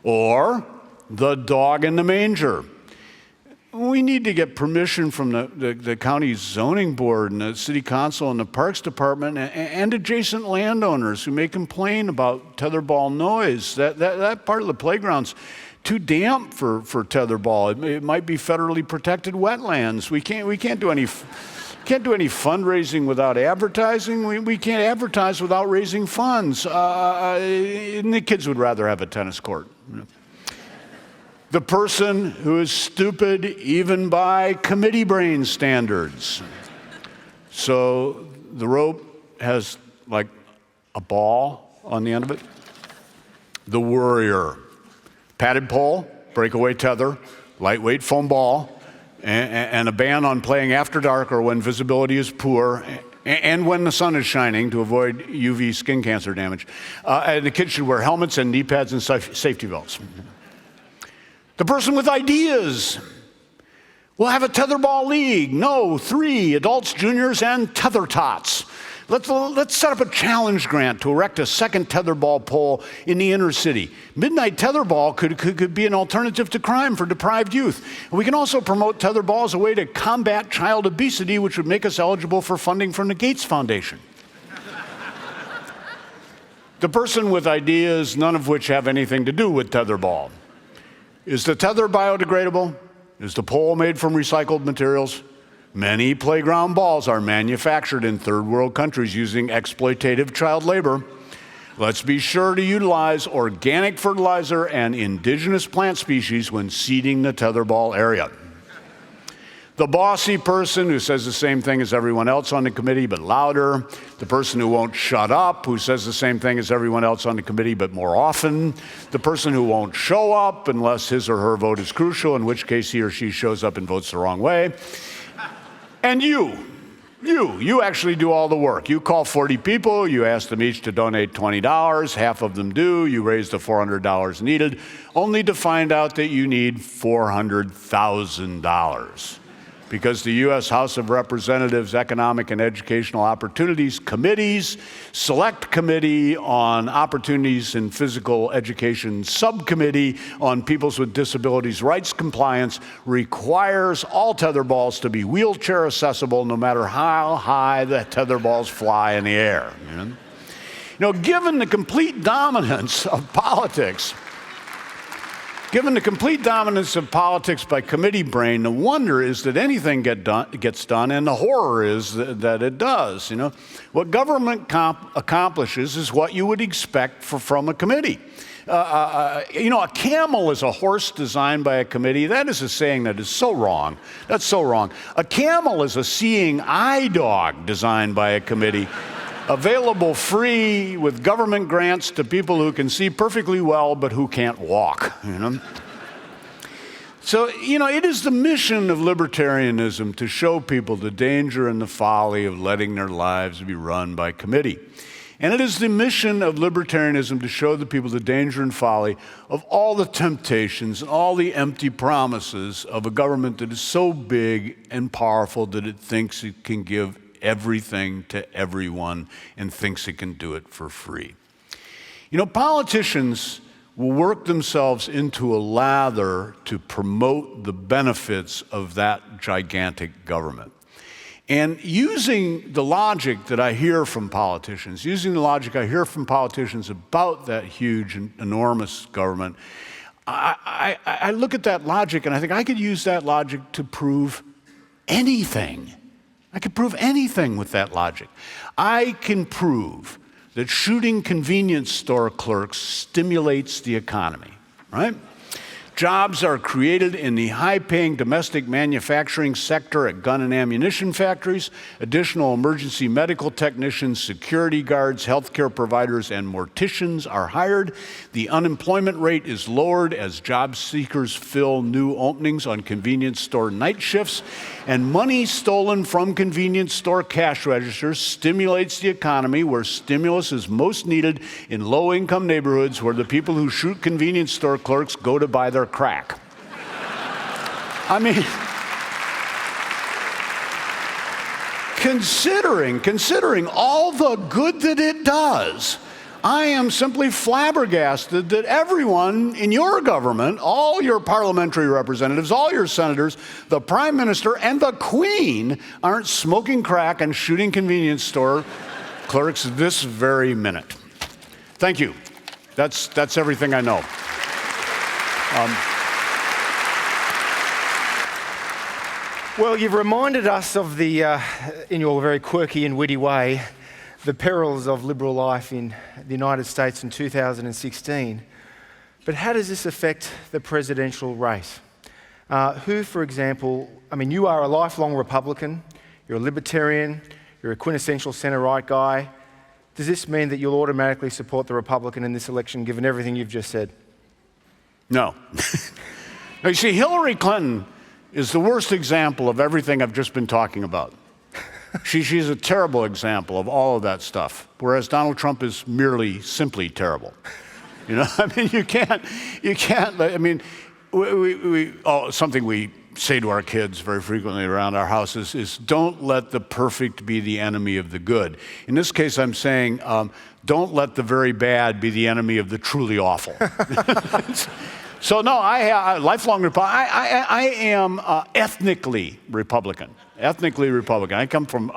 Or the dog in the manger. We need to get permission from the county zoning board and the city council and the parks department and adjacent landowners who may complain about tetherball noise. That part of the playground's too damp for tetherball. It might be federally protected wetlands. We can't do any fundraising without advertising. We can't advertise without raising funds. And the kids would rather have a tennis court. The person who is stupid even by committee brain standards. So the rope has like a ball on the end of it. The worrier. Padded pole, breakaway tether, lightweight foam ball, and a ban on playing after dark or when visibility is poor, and when the sun is shining to avoid UV skin cancer damage. And the kids should wear helmets and knee pads and safety belts. The person with ideas. We'll have a tetherball league. No, 3 adults, juniors, and tether tots. Let's set up a challenge grant to erect a second tetherball pole in the inner city. Midnight tetherball could be an alternative to crime for deprived youth. And we can also promote tetherball as a way to combat child obesity, which would make us eligible for funding from the Gates Foundation. The person with ideas, none of which have anything to do with tetherball. Is the tether biodegradable? Is the pole made from recycled materials? Many playground balls are manufactured in third world countries using exploitative child labor. Let's be sure to utilize organic fertilizer and indigenous plant species when seeding the tetherball area. The bossy person who says the same thing as everyone else on the committee, but louder. The person who won't shut up, who says the same thing as everyone else on the committee, but more often. The person who won't show up unless his or her vote is crucial, in which case he or she shows up and votes the wrong way. And you actually do all the work. You call 40 people, you ask them each to donate $20, half of them do, you raise the $400 needed, only to find out that you need $400,000. Because the U.S. House of Representatives Economic and Educational Opportunities Committee's Select Committee on Opportunities in Physical Education Subcommittee on Peoples with Disabilities Rights Compliance requires all tetherballs to be wheelchair accessible no matter how high the tetherballs fly in the air. You know, given the complete dominance of politics, by committee brain, the wonder is that anything gets done, and the horror is that it does. You know, what government accomplishes is what you would expect from a committee. A camel is a horse designed by a committee. That is a saying that is so wrong. That's so wrong. A camel is a seeing eye dog designed by a committee. Available free with government grants to people who can see perfectly well but who can't walk, you know? So, it is the mission of libertarianism to show people the danger and the folly of letting their lives be run by committee. And it is the mission of libertarianism to show the people the danger and folly of all the temptations and all the empty promises of a government that is so big and powerful that it thinks it can give everything to everyone and thinks it can do it for free. Politicians will work themselves into a lather to promote the benefits of that gigantic government. And using the logic that I hear from politicians, about that huge and enormous government, I look at that logic and I think I could use that logic to prove anything. I could prove anything with that logic. I can prove that shooting convenience store clerks stimulates the economy, right? Jobs are created in the high-paying domestic manufacturing sector at gun and ammunition factories. Additional emergency medical technicians, security guards, healthcare providers, and morticians are hired. The unemployment rate is lowered as job seekers fill new openings on convenience store night shifts. And money stolen from convenience store cash registers stimulates the economy where stimulus is most needed in low-income neighborhoods where the people who shoot convenience store clerks go to buy their crack. I mean, considering all the good that it does, I am simply flabbergasted that everyone in your government, all your parliamentary representatives, all your senators, the prime minister, and the queen aren't smoking crack and shooting convenience store clerks this very minute. Thank you. That's everything I know. Well, you've reminded us of in your very quirky and witty way, the perils of liberal life in the United States in 2016. But how does this affect the presidential race? Who, for example, you are a lifelong Republican, you're a Libertarian, you're a quintessential centre-right guy. Does this mean that you'll automatically support the Republican in this election, given everything you've just said? No. Now, you see, Hilary Clinton is the worst example of everything I've just been talking about. She's a terrible example of all of that stuff, whereas Donald Trump is simply terrible. You can't, something we say to our kids very frequently around our house is don't let the perfect be the enemy of the good. In this case, I'm saying don't let the very bad be the enemy of the truly awful. So no, I lifelong Republican. I am ethnically Republican. Ethnically Republican. I come from.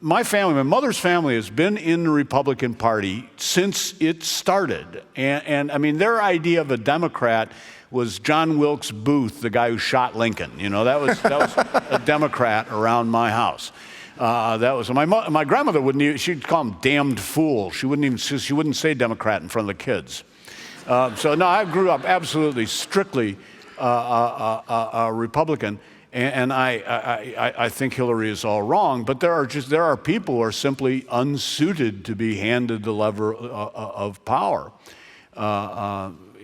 My family, my mother's family, has been in the Republican Party since it started, and I mean their idea of a Democrat was John Wilkes Booth, the guy who shot Lincoln. You know, that was a Democrat around my house. That was my grandmother wouldn't even, she'd call him damned fool. She wouldn't say Democrat in front of the kids. So no, I grew up absolutely strictly Republican, and I think Hillary is all wrong. But there are people who are simply unsuited to be handed the lever of power.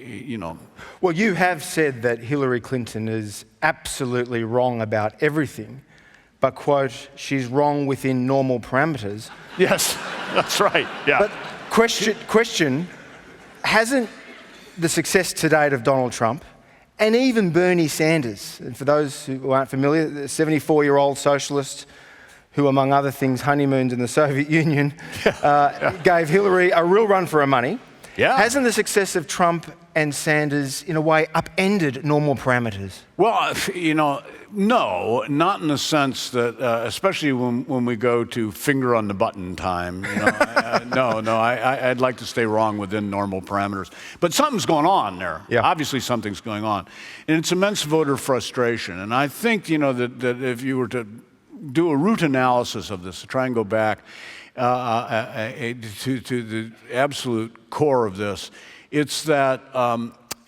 You know. Well, you have said that Hilary Clinton is absolutely wrong about everything, but, quote, she's wrong within normal parameters. Yes, that's right, yeah. But question, hasn't the success to date of Donald Trump and even Bernie Sanders, and for those who aren't familiar, the 74-year-old socialist who, among other things, honeymooned in the Soviet Union, gave Hillary a real run for her money. Yeah. Hasn't the success of Trump and Sanders, in a way, upended normal parameters? Well, you know, no, not in the sense that, especially when we go to finger on the button time. You know, I'd like to stay wrong within normal parameters. But something's going on there. Yeah. Obviously, something's going on, and it's immense voter frustration. And I think, you know, that if you were to do a root analysis of this, to try and go back to the absolute core of this, it's that,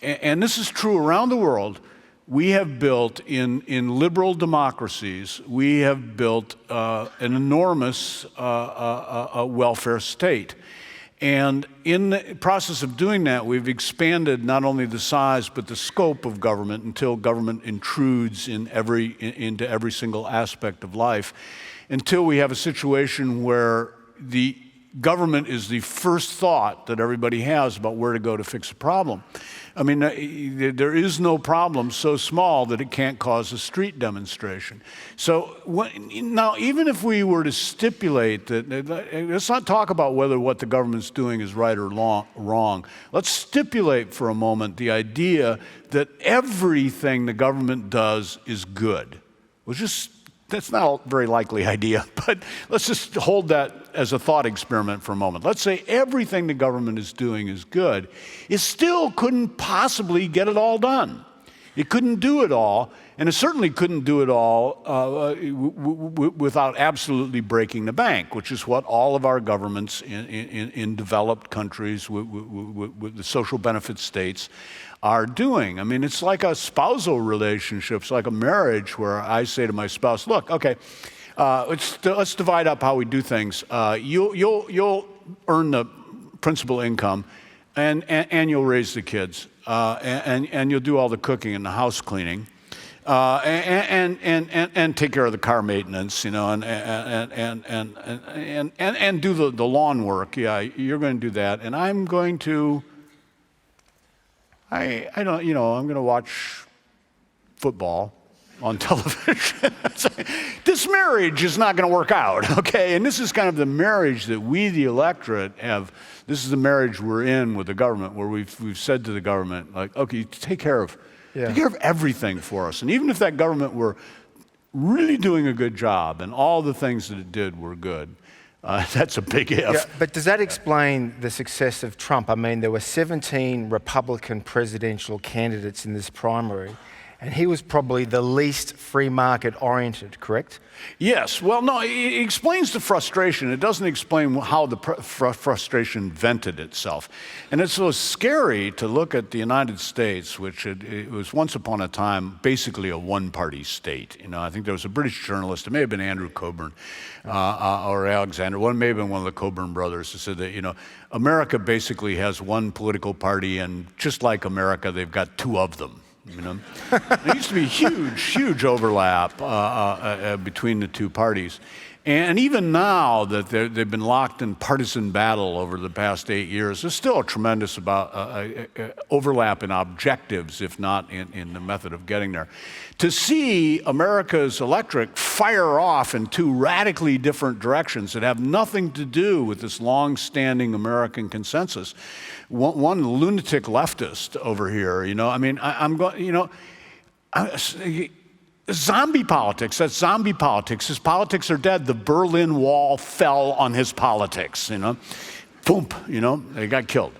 and this is true around the world, we have built in liberal democracies, we have built an enormous welfare state. And in the process of doing that, we've expanded not only the size but the scope of government until government intrudes into every single aspect of life, until we have a situation where the government is the first thought that everybody has about where to go to fix a problem. I mean, there is no problem so small that it can't cause a street demonstration. So now, even if we were to stipulate that, let's not talk about whether what the government's doing is right or wrong. Let's stipulate for a moment the idea that everything the government does is good. That's not a very likely idea, but let's just hold that as a thought experiment for a moment. Let's say everything the government is doing is good. It still couldn't possibly get it all done. It couldn't do it all, and it certainly couldn't do it all without absolutely breaking the bank, which is what all of our governments in developed countries with the social benefit states are doing. I mean, it's like a spousal relationship. It's like a marriage where I say to my spouse, look, okay, let's divide up how we do things. You'll earn the principal income, and you'll raise the kids, and you'll do all the cooking and the house cleaning, and take care of the car maintenance, you know, and do the lawn work. Yeah, you're going to do that, and I'm going to. I'm going to watch football on television. This marriage is not going to work out, okay? And this is kind of the marriage that we, the electorate, have. This is the marriage we're in with the government, where we've said to the government, like, okay, take care of everything for us. And even if that government were really doing a good job and all the things that it did were good, that's a big if. Yeah, but does that explain the success of Trump? I mean, there were 17 Republican presidential candidates in this primary, and he was probably the least free market oriented, correct? Yes. Well, no, it explains the frustration. It doesn't explain how the frustration vented itself. And it's so scary to look at the United States, which it was once upon a time basically a one-party state. You know, I think there was a British journalist, it may have been Andrew Coburn, or Alexander, one may have been one of the Coburn brothers, who said that, you know, America basically has one political party, and just like America, they've got two of them. You know, there used to be huge overlap between the two parties, And even now that they've been locked in partisan battle over the past 8 years, there's still a tremendous overlap in objectives, if not in the method of getting there. To see America's electorate fire off in two radically different directions that have nothing to do with this long-standing American consensus. One lunatic leftist over here, I'm going, zombie politics, that's zombie politics. His politics are dead. The Berlin Wall fell on his politics, Boom, they got killed.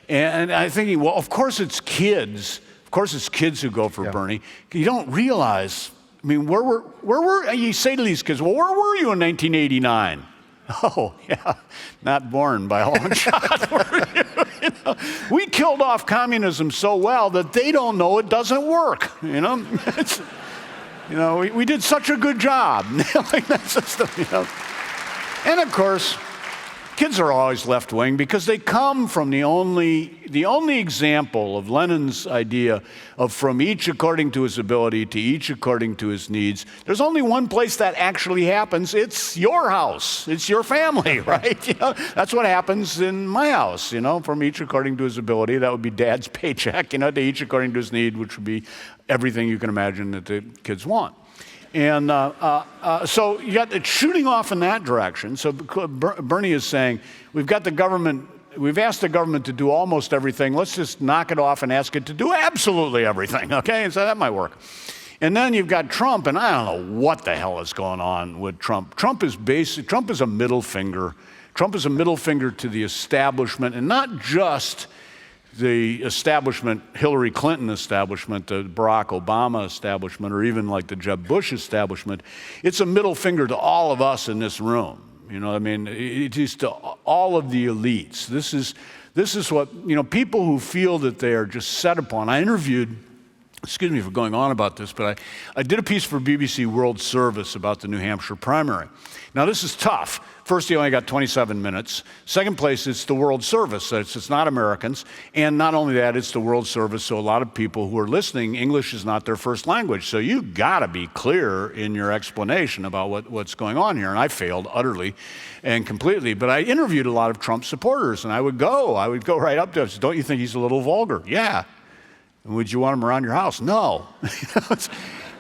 And I'm thinking, well, of course it's kids. Of course it's kids who go for Bernie. You don't realize, where were, you say to these kids, well, where were you in 1989? Oh, yeah, not born by a long shot, were you? We killed off communism so well that they don't know it doesn't work, we did such a good job. That's just, And of course, kids are always left-wing because they come from the only example of Lenin's idea of from each according to his ability to each according to his needs. There's only one place that actually happens. It's your house. It's your family, right? That's what happens in my house, from each according to his ability. That would be dad's paycheck, to each according to his need, which would be everything you can imagine that the kids want. And so you got it shooting off in that direction. So Bernie is saying, we've asked the government to do almost everything. Let's just knock it off and ask it to do absolutely everything, okay? And so that might work. And then you've got Trump, and I don't know what the hell is going on with Trump. Trump is a middle finger. Trump is a middle finger to the establishment, and not just the establishment, Hilary Clinton establishment, the Barack Obama establishment, or even like the Jeb Bush establishment. It's a middle finger to all of us in this room. It is to all of the elites. This is what, people who feel that they are just set upon. I interviewed, excuse me for going on about this, but I did a piece for BBC World Service about the New Hampshire primary. Now this is tough. First, you only got 27 minutes. Second place, it's the World Service, so it's not Americans. And not only that, it's the World Service, so a lot of people who are listening, English is not their first language. So you gotta be clear in your explanation about what's going on here. And I failed utterly and completely. But I interviewed a lot of Trump supporters, and I would go right up to them. Don't you think he's a little vulgar? Yeah. And would you want him around your house? No.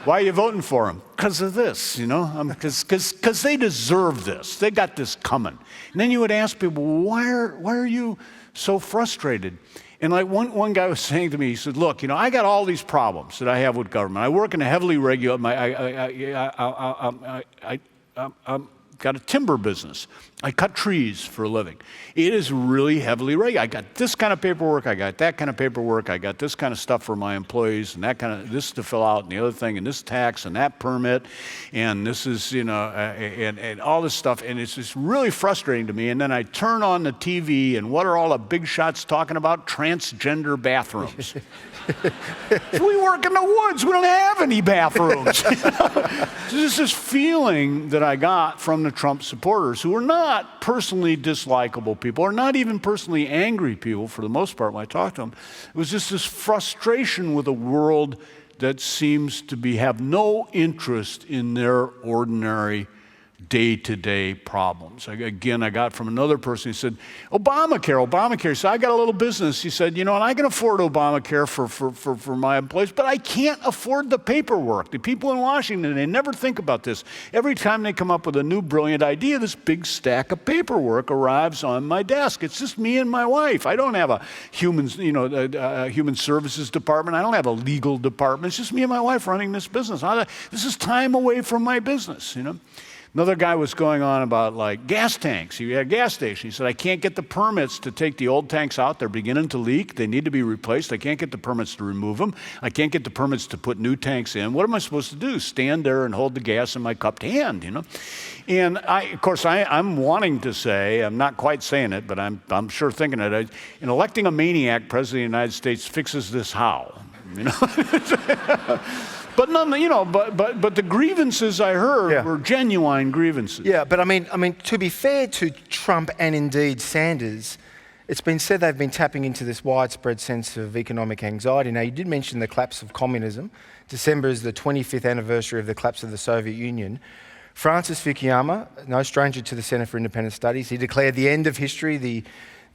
Why are you voting for him? Because of this, because they deserve this. They got this coming. And then you would ask people, why are you so frustrated? And like one guy was saying to me, he said, look, I got all these problems that I have with government. I work in a heavily regulated, I'm got a timber business. I cut trees for a living. It is really heavily regulated. I got this kind of paperwork, I got that kind of paperwork, I got this kind of stuff for my employees, and that kind of, this to fill out, and the other thing, and this tax, and that permit, and this is, and all this stuff, and it's just really frustrating to me. And then I turn on the TV, and what are all the big shots talking about? Transgender bathrooms. We work in the woods. We don't have any bathrooms. There's this feeling that I got from the Trump supporters, who are not personally dislikable people, or not even personally angry people for the most part when I talked to them. It was just this frustration with a world that seems to have no interest in their ordinary day-to-day problems. Again, I got from another person, he said, Obamacare. He said, I got a little business. He said, and I can afford Obamacare for my employees, but I can't afford the paperwork. The people in Washington, they never think about this. Every time they come up with a new brilliant idea, this big stack of paperwork arrives on my desk. It's just me and my wife. I don't have a human services department. I don't have a legal department. It's just me and my wife running this business. This is time away from my business, Another guy was going on about like gas tanks. He had a gas station. He said, I can't get the permits to take the old tanks out. They're beginning to leak. They need to be replaced. I can't get the permits to remove them. I can't get the permits to put new tanks in. What am I supposed to do? Stand there and hold the gas in my cupped hand, And I'm wanting to say, I'm not quite saying it, but I'm sure thinking it. In electing a maniac, President of the United States fixes this how? But none, but the grievances I heard were genuine grievances. Yeah, but I mean, to be fair to Trump and indeed Sanders, it's been said they've been tapping into this widespread sense of economic anxiety. Now, you did mention the collapse of communism. December is the 25th anniversary of the collapse of the Soviet Union. Francis Fukuyama, no stranger to the Centre for Independent Studies, he declared the end of history, the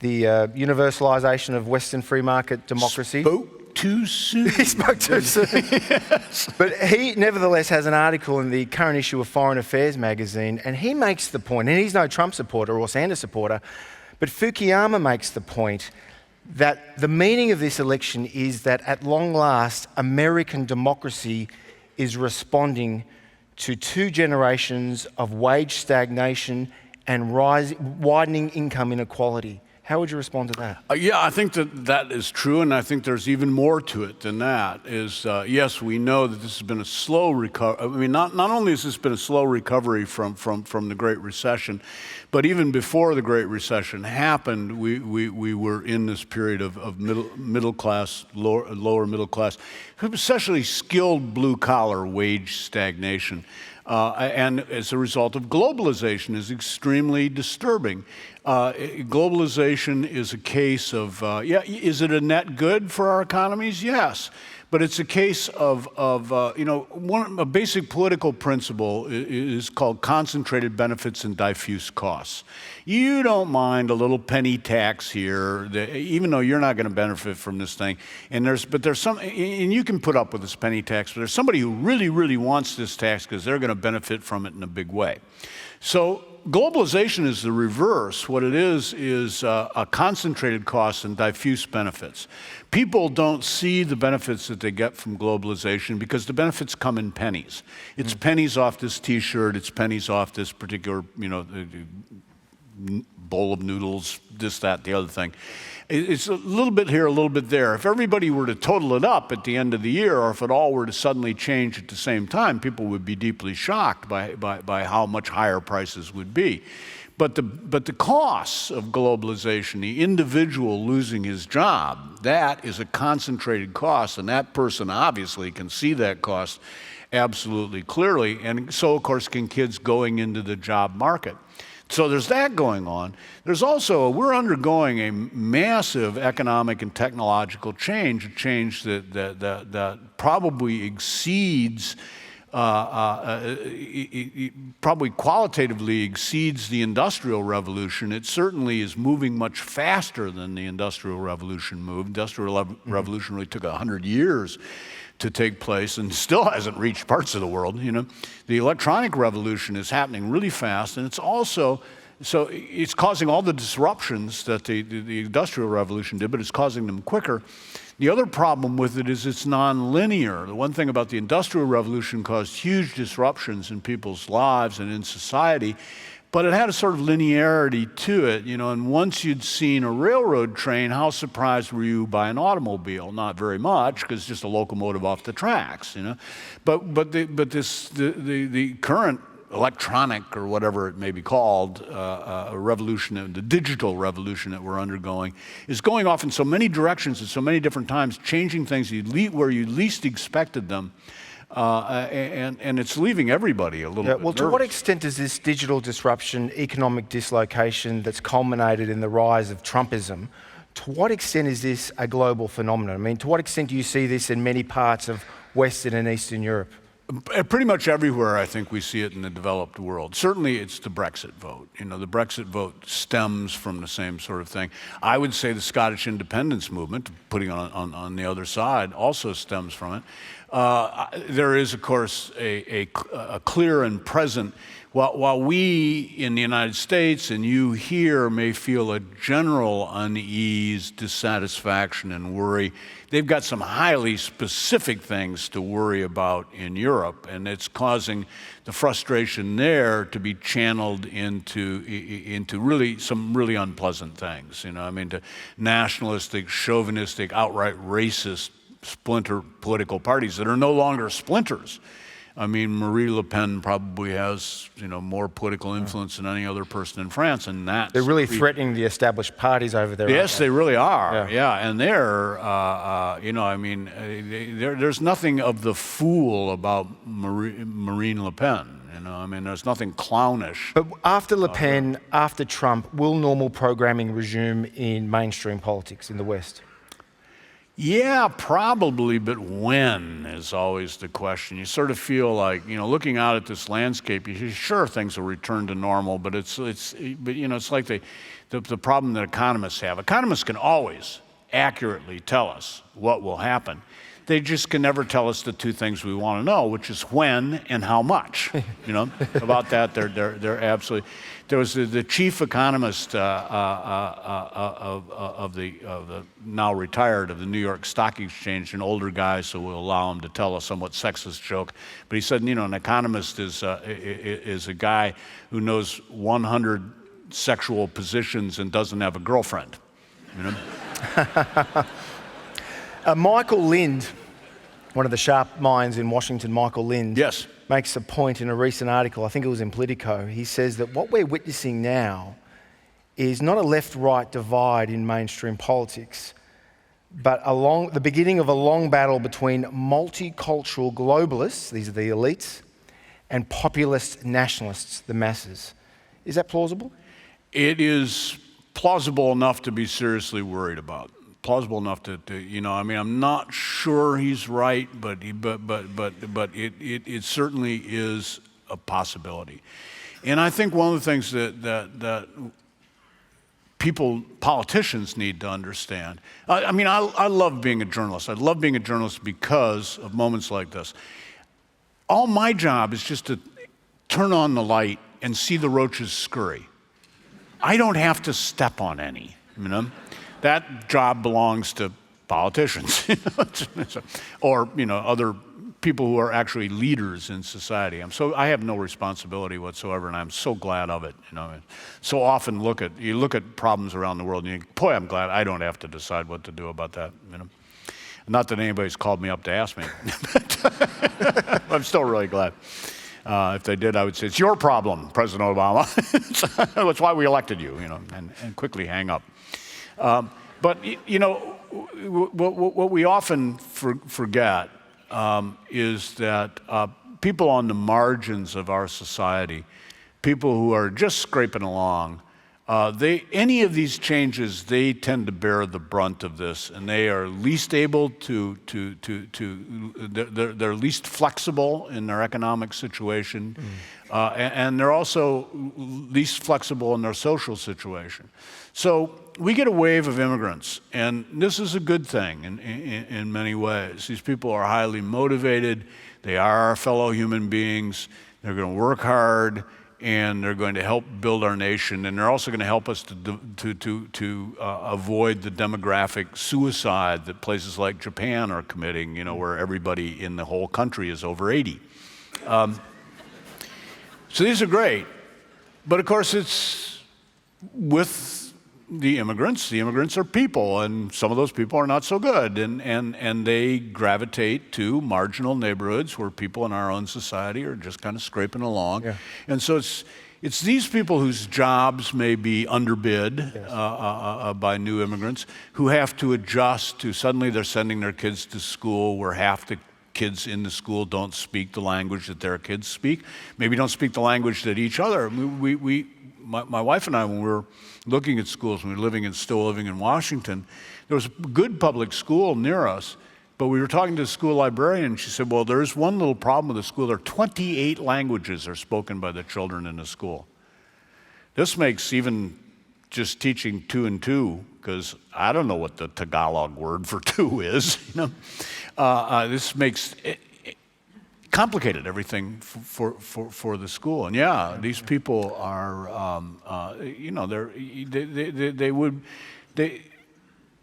universalisation of Western free market democracy. Spoke too soon. He spoke too soon. Yes. But he nevertheless has an article in the current issue of Foreign Affairs magazine, and he makes the point, and he's no Trump supporter or Sanders supporter, but Fukuyama makes the point that the meaning of this election is that at long last, American democracy is responding to 2 generations of wage stagnation and widening income inequality. How would you respond to that? Yeah, I think that is true, and I think there's even more to it than that. Yes, we know that this has been a slow recovery. I mean, not only has this been a slow recovery from the Great Recession, but even before the Great Recession happened, we were in this period of middle class, lower middle class, especially skilled blue-collar wage stagnation. And as a result of globalization is extremely disturbing. Globalization is a case of, is it a net good for our economies? Yes. But it's a case of a basic political principle is called concentrated benefits and diffuse costs. You don't mind a little penny tax here, even though you're not going to benefit from this thing. And you can put up with this penny tax, but there's somebody who really, really wants this tax because they're going to benefit from it in a big way. So globalization is the reverse. What it is a concentrated cost and diffuse benefits. People don't see the benefits that they get from globalization because the benefits come in pennies. It's pennies off this T-shirt. It's pennies off this particular, bowl of noodles, this, that, the other thing. It's a little bit here, a little bit there. If everybody were to total it up at the end of the year, or if it all were to suddenly change at the same time, people would be deeply shocked by how much higher prices would be. But the costs of globalization, the individual losing his job, that is a concentrated cost, and that person obviously can see that cost absolutely clearly, and so, of course, can kids going into the job market. So there's that going on. There's also, we're undergoing a massive economic and technological change, a change that probably exceeds, probably qualitatively exceeds the Industrial Revolution. It certainly is moving much faster than the Industrial Revolution moved. Industrial Revolution really took 100 years to take place and still hasn't reached parts of the world. The electronic revolution is happening really fast, and it's also, so it's causing all the disruptions that the Industrial Revolution did, but it's causing them quicker. The other problem with it is it's nonlinear. The one thing about the Industrial Revolution caused huge disruptions in people's lives and in society, but it had a sort of linearity to it, and once you'd seen a railroad train, how surprised were you by an automobile? Not very much, because it's just a locomotive off the tracks, But the current electronic, or whatever it may be called, revolution, the digital revolution that we're undergoing, is going off in so many directions at so many different times, changing things where you least expected them. And it's leaving everybody a little bit well, to nervous. what extent does this digital disruption, economic dislocation that's culminated in the rise of Trumpism, to what extent is this a global phenomenon? I mean, to what extent do you see this in many parts of Western and Eastern Europe? Pretty much everywhere, I think we see it in the developed world. Certainly, it's the Brexit vote. The Brexit vote stems from the same sort of thing. I would say the Scottish independence movement, putting on the other side, also stems from it. There is, of course, a clear and present, while we in the United States and you here may feel a general unease, dissatisfaction, and worry, they've got some highly specific things to worry about in Europe, and it's causing the frustration there to be channeled into really some really unpleasant things. To nationalistic, chauvinistic, outright racist splinter political parties that are no longer splinters. Marie Le Pen probably has, more political influence than any other person in France, and that's... They're really threatening the established parties over there. Yes, they really are. Yeah, and they're, there's nothing of the fool about Marine Le Pen. There's nothing clownish. But after Le Pen, after Trump, will normal programming resume in mainstream politics in the West? Yeah, probably, but when is always the question. You sort of feel like, looking out at this landscape, you're sure things will return to normal, but it's like the problem that economists have. Economists can always accurately tell us what will happen. They just can never tell us the two things we want to know, which is when and how much. About that, they're absolutely. There was the chief economist of the now retired of the New York Stock Exchange, an older guy, so we'll allow him to tell a somewhat sexist joke. But he said, an economist is a guy who knows 100 sexual positions and doesn't have a girlfriend. Michael Lind, one of the sharp minds in Washington, Michael Lind, Yes. makes a point in a recent article, I think it was in Politico. He says that what we're witnessing now is not a left-right divide in mainstream politics, but the beginning of a long battle between multicultural globalists, these are the elites, and populist nationalists, the masses. Is that plausible? It is plausible enough to be seriously worried about. Plausible enough to I'm not sure he's right, but it certainly is a possibility. And I think one of the things that politicians need to understand, I love being a journalist. I love being a journalist because of moments like this. All my job is just to turn on the light and see the roaches scurry. I don't have to step on any, That job belongs to politicians, or other people who are actually leaders in society. I have no responsibility whatsoever, and I'm so glad of it. So often you look at problems around the world, and you think, boy, I'm glad I don't have to decide what to do about that. Not that anybody's called me up to ask me, but I'm still really glad. If they did, I would say, it's your problem, President Obama. That's why we elected you, and quickly hang up. But what we often forget is that people on the margins of our society, people who are just scraping along, any of these changes, they tend to bear the brunt of this, and they are least able they're least flexible in their economic situation, and they're also least flexible in their social situation. So we get a wave of immigrants, and this is a good thing in many ways. These people are highly motivated. They are our fellow human beings. They're going to work hard, and they're going to help build our nation, and they're also going to help us to avoid the demographic suicide that places like Japan are committing, where everybody in the whole country is over 80. So these are great, but of course it's with the immigrants are people, and some of those people are not so good, and they gravitate to marginal neighborhoods where people in our own society are just kind of scraping along. Yeah. And so it's these people whose jobs may be underbid by new immigrants who have to adjust to, suddenly they're sending their kids to school where half the kids in the school don't speak the language that their kids speak, maybe don't speak the language that each other. My wife and I, when we were looking at schools, when we were still living in Washington, there was a good public school near us, but we were talking to the school librarian, and she said, well, there's one little problem with the school. There are 28 languages are spoken by the children in the school. This makes even just teaching 2 and 2, because I don't know what the Tagalog word for 2 is. This makes complicated everything for the school. And yeah, these people are,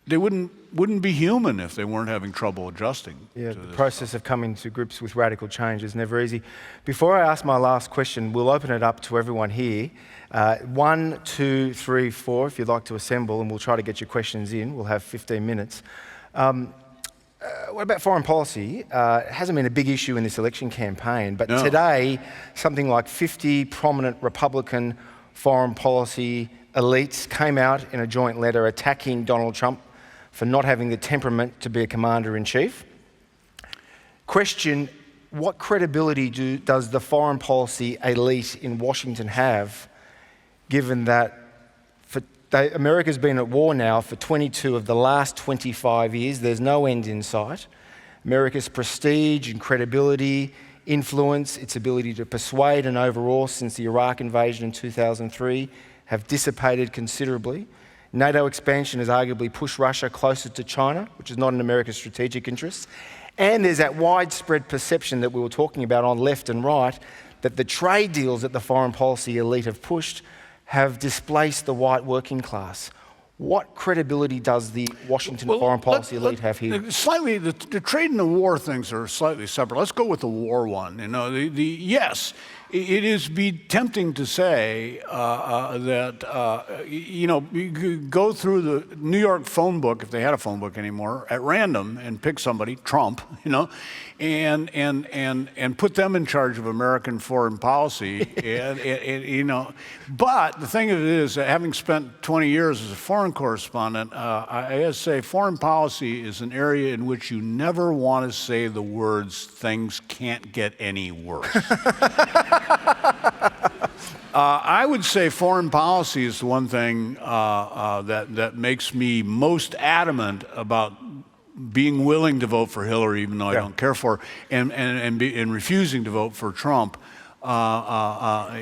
they wouldn't be human if they weren't having trouble adjusting. Yeah, the process of coming to grips with radical change is never easy. Before I ask my last question, we'll open it up to everyone here. 1, 2, 3, 4, if you'd like to assemble, and we'll try to get your questions in. We'll have 15 minutes. What about foreign policy? It hasn't been a big issue in this election campaign, but today, something like 50 prominent Republican foreign policy elites came out in a joint letter attacking Donald Trump for not having the temperament to be a commander-in-chief. Question, what credibility does the foreign policy elite in Washington have, given that for America's been at war now for 22 of the last 25 years. There's no end in sight. America's prestige and credibility, influence, its ability to persuade and overawe since the Iraq invasion in 2003 have dissipated considerably. NATO expansion has arguably pushed Russia closer to China, which is not in America's strategic interests. And there's that widespread perception that we were talking about on left and right, that the trade deals that the foreign policy elite have pushed have displaced the white working class. What credibility does the Washington foreign policy elite have here? Slightly, the trade and the war things are slightly separate. Let's go with the war one. Yes, it is tempting to say that you go through the New York phone book, if they had a phone book anymore, at random and pick somebody, Trump, and put them in charge of American foreign policy. But the thing of it is, having spent 20 years as a foreign correspondent, I gotta say, foreign policy is an area in which you never want to say the words "things can't get any worse." I would say foreign policy is the one thing that makes me most adamant about being willing to vote for Hillary, even though I don't care for her, and refusing to vote for Trump. And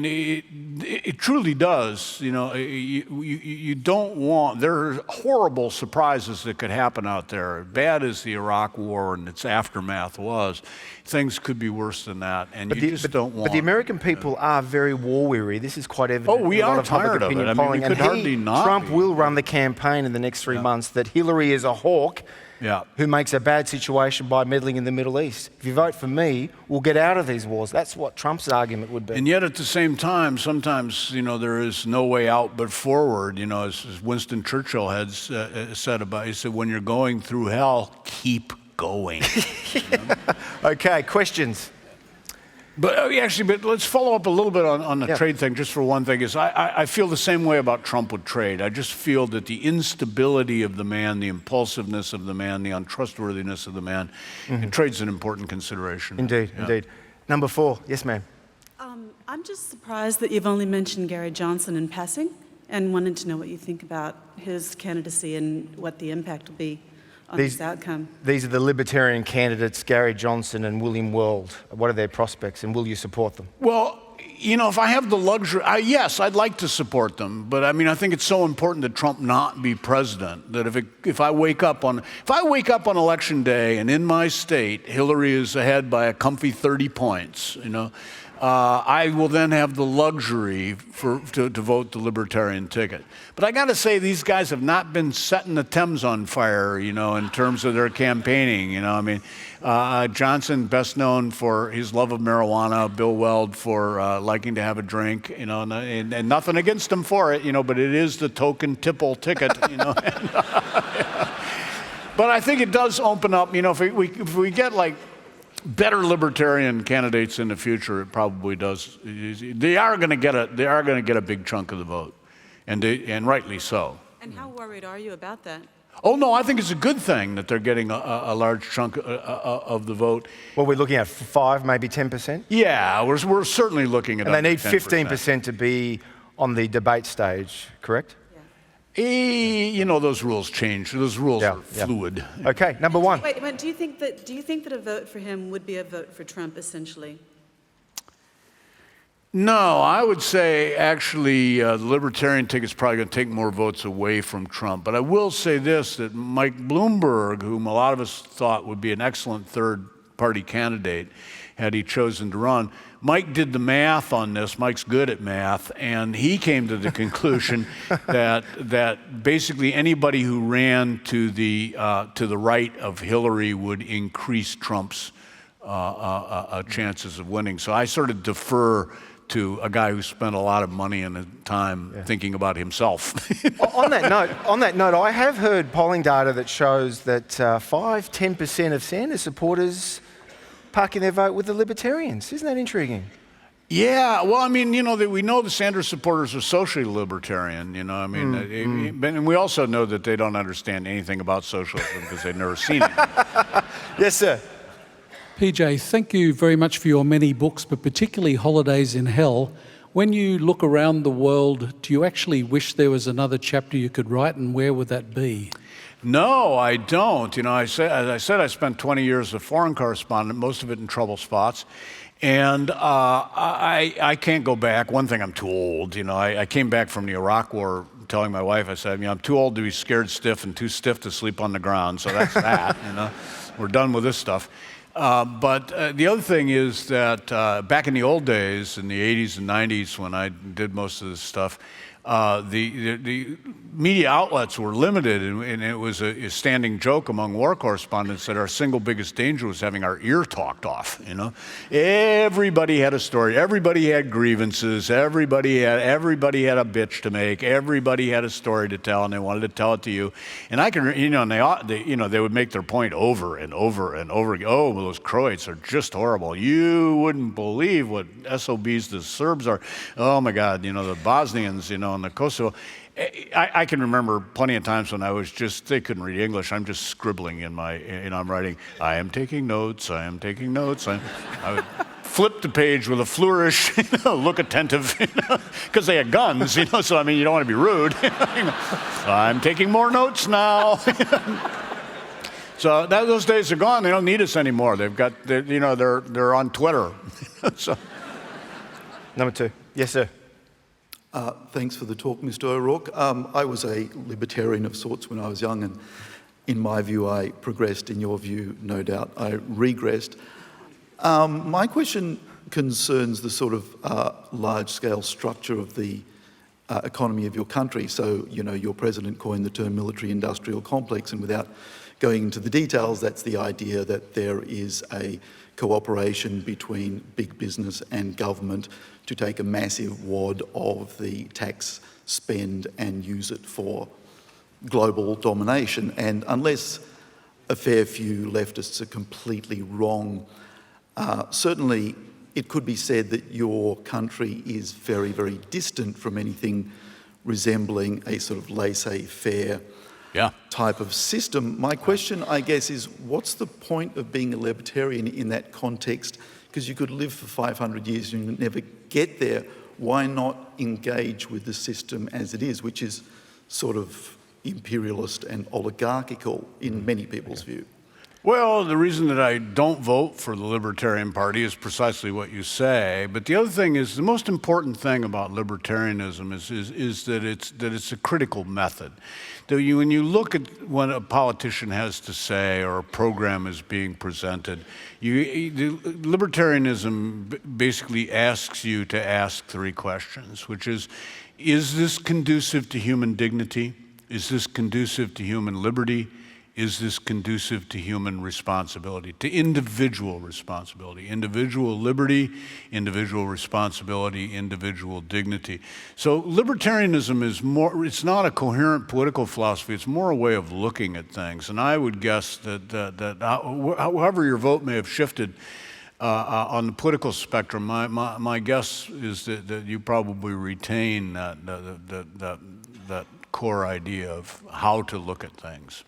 it truly does. You don't want. There are horrible surprises that could happen out there. Bad as the Iraq War and its aftermath was, things could be worse than that, and you just don't want. But the American people are very war weary. This is quite evident. Oh, we are tired of it. I mean, we could hardly not. Trump will run the campaign in the next 3 months that Hillary is a hawk. Who makes a bad situation by meddling in the Middle East. If you vote for me, we'll get out of these wars. That's what Trump's argument would be. And yet at the same time, sometimes, there is no way out but forward. As Winston Churchill had said he said, when you're going through hell, keep going. Okay, questions? But let's follow up a little bit on the trade thing, just for one thing. I feel the same way about Trump with trade. I just feel that the instability of the man, the impulsiveness of the man, the untrustworthiness of the man, and trade's an important consideration. Indeed, indeed. Number 4, yes, ma'am. I'm just surprised that you've only mentioned Gary Johnson in passing, and wanted to know what you think about his candidacy and what the impact will be on this outcome. These are the Libertarian candidates, Gary Johnson and William Weld. What are their prospects, and will you support them? Well, if I have the luxury, yes, I'd like to support them. But I think it's so important that Trump not be president. That if I wake up on election day and in my state Hillary is ahead by a comfy 30 points, I will then have the luxury to vote the Libertarian ticket. But I got to say, these guys have not been setting the Thames on fire, in terms of their campaigning. Johnson, best known for his love of marijuana, Bill Weld for liking to have a drink, and nothing against him for it, but it is the token tipple ticket, But I think it does open up, if we get better Libertarian candidates in the future, it probably does. They are going to get a big chunk of the vote, and rightly so. And how worried are you about that? Oh no, I think it's a good thing that they're getting a large chunk of the vote. Well, we're looking at 5, maybe 10%. Yeah, we're certainly looking at. And they need 15% to be on the debate stage, correct? Those rules change. Those rules are fluid. Okay, number 1. Wait, do you think that a vote for him would be a vote for Trump, essentially? No, I would say actually the Libertarian ticket's probably going to take more votes away from Trump. But I will say this, that Mike Bloomberg, whom a lot of us thought would be an excellent third-party candidate had he chosen to run, Mike did the math on this. Mike's good at math, and he came to the conclusion that basically anybody who ran to the right of Hillary would increase Trump's chances of winning. So I sort of defer to a guy who spent a lot of money and time thinking about himself. On that note, I have heard polling data that shows that 5-10% of Sanders supporters parking their vote with the Libertarians. Isn't that intriguing? Yeah, well, we know the Sanders supporters are socially libertarian, and we also know that they don't understand anything about socialism because they've never seen it. Yes, sir. PJ, thank you very much for your many books, but particularly Holidays in Hell, When you look around the world, do you actually wish there was another chapter you could write, and where would that be? No, I don't. You know, as I said, I spent 20 years as a foreign correspondent, most of it in trouble spots. And I can't go back. One thing, I'm too old. You know, I came back from the Iraq War telling my wife, I said, you know, I'm too old to be scared stiff and too stiff to sleep on the ground. So that's that, you know. We're done with this stuff. But the other thing is that back in the old days, in the 80s and 90s, when I did most of this stuff, the media outlets were limited, and it was a standing joke among war correspondents that our single biggest danger was having our ear talked off. You know, everybody had a story, everybody had grievances, everybody had a bitch to make, everybody had a story to tell, and they wanted to tell it to you. And I can, you know, and they would make their point over and over and over again. Oh, those Croats are just horrible. You wouldn't believe what SOBs the Serbs are. Oh my God, you know, the Bosnians, you know, and the Kosovo. I can remember plenty of times when I was they couldn't read English. I'm just scribbling I'm writing, I am taking notes, I am taking notes. I would flip the page with a flourish, you know, look attentive, because they had guns, you know, so I mean, you don't want to be rude. I'm taking more notes now. So those days are gone. They don't need us anymore. They're on Twitter. So. Number 2. Yes, sir. Thanks for the talk, Mr. O'Rourke. I was a libertarian of sorts when I was young, and in my view, I progressed. In your view, no doubt, I regressed. My question concerns the sort of large-scale structure of the economy of your country. So, you know, your president coined the term military-industrial complex, and without going into the details, that's the idea that there is a cooperation between big business and government to take a massive wad of the tax spend and use it for global domination. And unless a fair few leftists are completely wrong, certainly it could be said that your country is very, very distant from anything resembling a sort of laissez-faire type of system. My question, I guess, is what's the point of being a libertarian in that context? Because you could live for 500 years and never get there. Why not engage with the system as it is, which is sort of imperialist and oligarchical in many people's view? Well, the reason that I don't vote for the Libertarian Party is precisely what you say. But the other thing is, the most important thing about libertarianism is that it's a critical method. When you look at what a politician has to say or a program is being presented, libertarianism basically asks you to ask 3 questions, which is this conducive to human dignity? Is this conducive to human liberty? Is this conducive to human responsibility, to individual responsibility, individual liberty, individual responsibility, individual dignity? So libertarianism is more, it's not a coherent political philosophy, it's more a way of looking at things. And I would guess that however your vote may have shifted on the political spectrum, my guess is that you probably retain that core idea of how to look at things.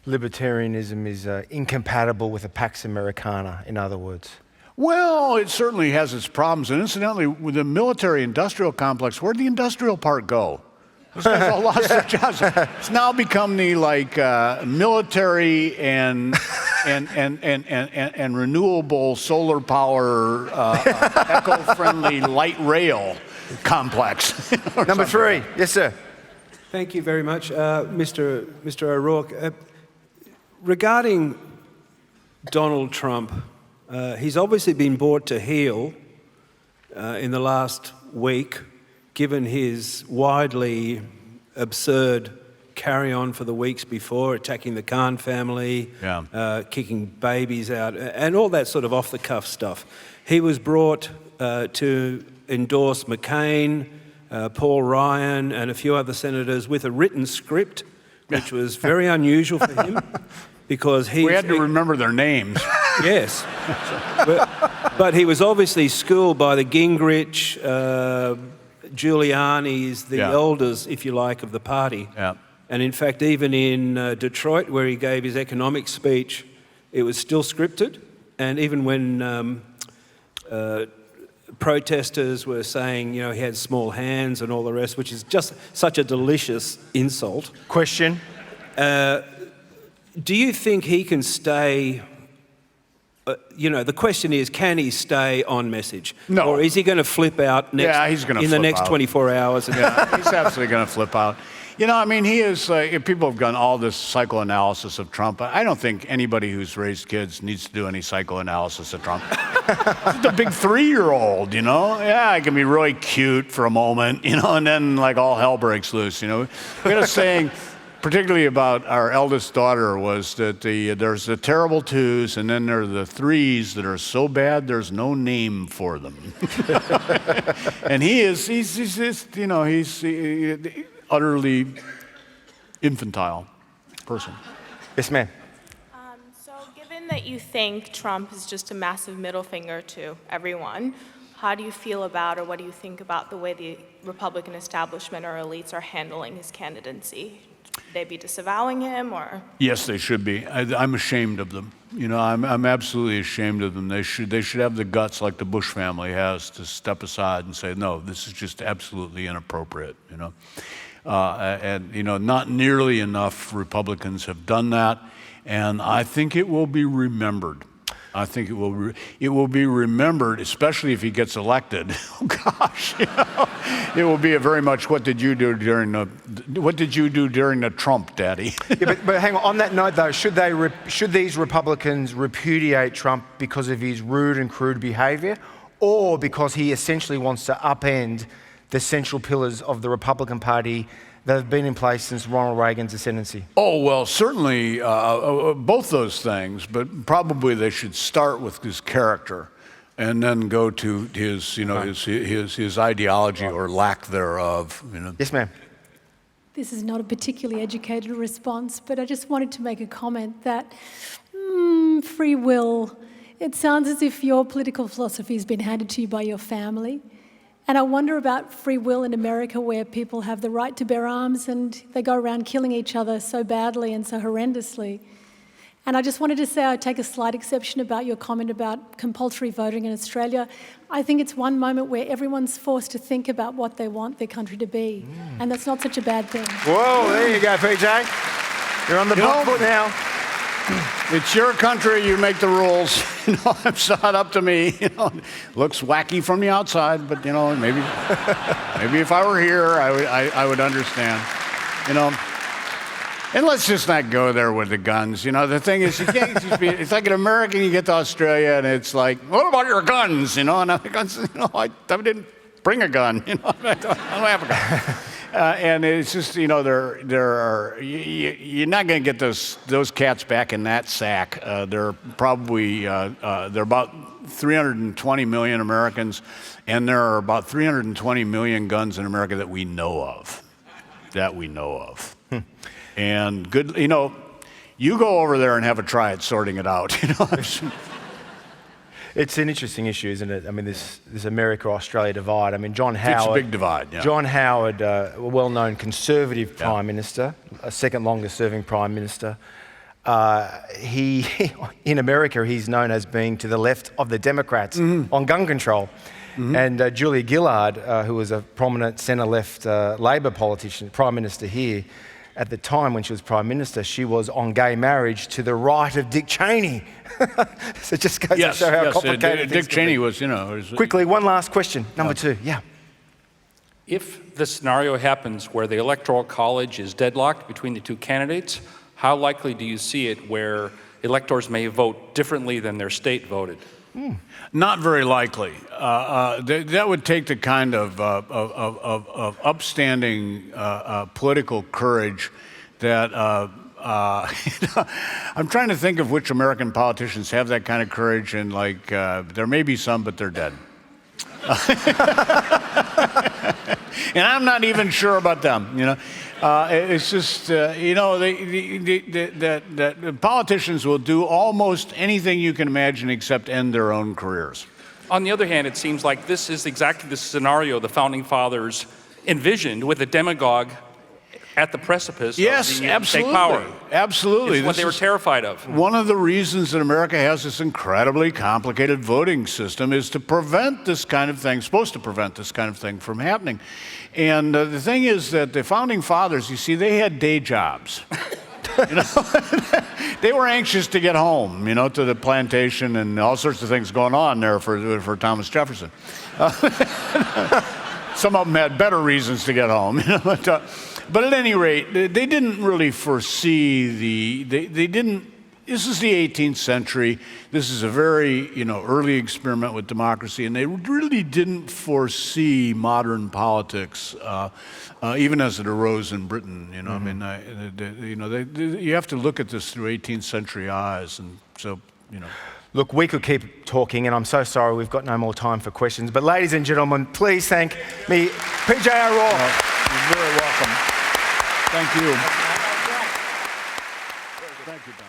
Libertarianism is incompatible with a Pax Americana, in other words. Well, it certainly has its problems. And incidentally, with the military-industrial complex, where'd the industrial part go? Those guys all lost their jobs. It's now become the military and renewable solar power, eco-friendly light rail complex. Number 3. Yes, sir. Thank you very much, Mr. O'Rourke. Regarding Donald Trump, he's obviously been brought to heel in the last week, given his widely absurd carry-on for the weeks before, attacking the Khan family, kicking babies out, and all that sort of off-the-cuff stuff. He was brought to endorse McCain, Paul Ryan and a few other senators with a written script, which was very unusual for him because we had to remember their names. Yes. But he was obviously schooled by the Gingrich, Giuliani's, the elders, if you like, of the party. Yeah. And in fact, even in Detroit, where he gave his economic speech, it was still scripted. And even when protesters were saying, he had small hands and all the rest, which is just such a delicious insult. Question. Do you think he can stay... the question is, can he stay on message? No. Or is he going to flip out he's gonna in the flip next out. 24 hours? Yeah, he's absolutely going to flip out. He is, people have done all this psychoanalysis of Trump. I don't think anybody who's raised kids needs to do any psychoanalysis of Trump. He's a big 3-year-old, Yeah, it can be really cute for a moment, and then all hell breaks loose, We had a saying, particularly about our eldest daughter, was that there's the terrible 2s, and then there are the 3s that are so bad there's no name for them. And he's utterly infantile person. Yes, ma'am. So given that you think Trump is just a massive middle finger to everyone, how do you feel about, or what do you think about the way the Republican establishment or elites are handling his candidacy? Should they be disavowing him, or? Yes, they should be. I'm ashamed of them. I'm absolutely ashamed of them. They should have the guts, like the Bush family has, to step aside and say, no, this is just absolutely inappropriate. Not nearly enough Republicans have done that, and I think it will be remembered. I think it will be remembered, especially if he gets elected. Oh gosh, it will be very much what did you do during the Trump, Daddy? Yeah, but hang on that note though, should these Republicans repudiate Trump because of his rude and crude behaviour, or because he essentially wants to upend the central pillars of the Republican Party that have been in place since Ronald Reagan's ascendancy? Oh, well, certainly both those things, but probably they should start with his character and then go to his, his ideology or lack thereof. Yes, ma'am. This is not a particularly educated response, but I just wanted to make a comment that free will, it sounds as if your political philosophy has been handed to you by your family. And I wonder about free will in America, where people have the right to bear arms and they go around killing each other so badly and so horrendously. And I just wanted to say I take a slight exception about your comment about compulsory voting in Australia. I think it's one moment where everyone's forced to think about what they want their country to be. And that's not such a bad thing. Whoa, there you go, PJ. You're on the back foot now. It's your country, you make the rules. It's not up to me. Looks wacky from the outside, but maybe if I were here, I would understand. And let's just not go there with the guns. The thing is, you can't just be. It's like an American. You get to Australia, and it's like, what about your guns? And I'm like, I didn't bring a gun. I don't have a gun. And it's just, you're not going to get those cats back in that sack. They're probably, they're about 320 million Americans, and there are about 320 million guns in America that we know of. And good, you go over there and have a try at sorting it out. It's an interesting issue, isn't it? I mean, this America-Australia divide. I mean, John Howard... It's a big divide, yeah. John Howard, a well-known conservative prime minister, a second longest-serving prime minister, in America, he's known as being to the left of the Democrats on gun control. And Julia Gillard, who was a prominent centre-left Labor politician, prime minister here, at the time when she was prime minister, she was on gay marriage to the right of Dick Cheney. So it just goes to show how complicated Dick Cheney was, Quickly, one last question, number 2, yeah. If the scenario happens where the Electoral College is deadlocked between the two candidates, how likely do you see it where electors may vote differently than their state voted? Not very likely. That would take the kind of upstanding political courage that I'm trying to think of which American politicians have that kind of courage, and there may be some, but they're dead. And I'm not even sure about them. It's just that politicians will do almost anything you can imagine except end their own careers. On the other hand, it seems like this is exactly the scenario the founding fathers envisioned, with a demagogue at the precipice Yes, of being absolutely. take power. Absolutely. It's what This they were is terrified of. one of the reasons that America has this incredibly complicated voting system is to prevent this kind of thing, supposed to prevent this kind of thing from happening. And the thing is that the founding fathers, you see, they had day jobs. You know? They were anxious to get home, you know, to the plantation and all sorts of things going on there for Thomas Jefferson. Some of them had better reasons to get home, you know, but at any rate, they didn't really foresee they didn't. This is the 18th century. This is a very, you know, early experiment with democracy, and they really didn't foresee modern politics, even as it arose in Britain. You know, I mean, you have to look at this through 18th century eyes, and so, you know. Look, we could keep talking, and I'm so sorry we've got no more time for questions. But ladies and gentlemen, please thank me, PJ O'Rourke. You're very welcome. Thank you. Thank you, Don.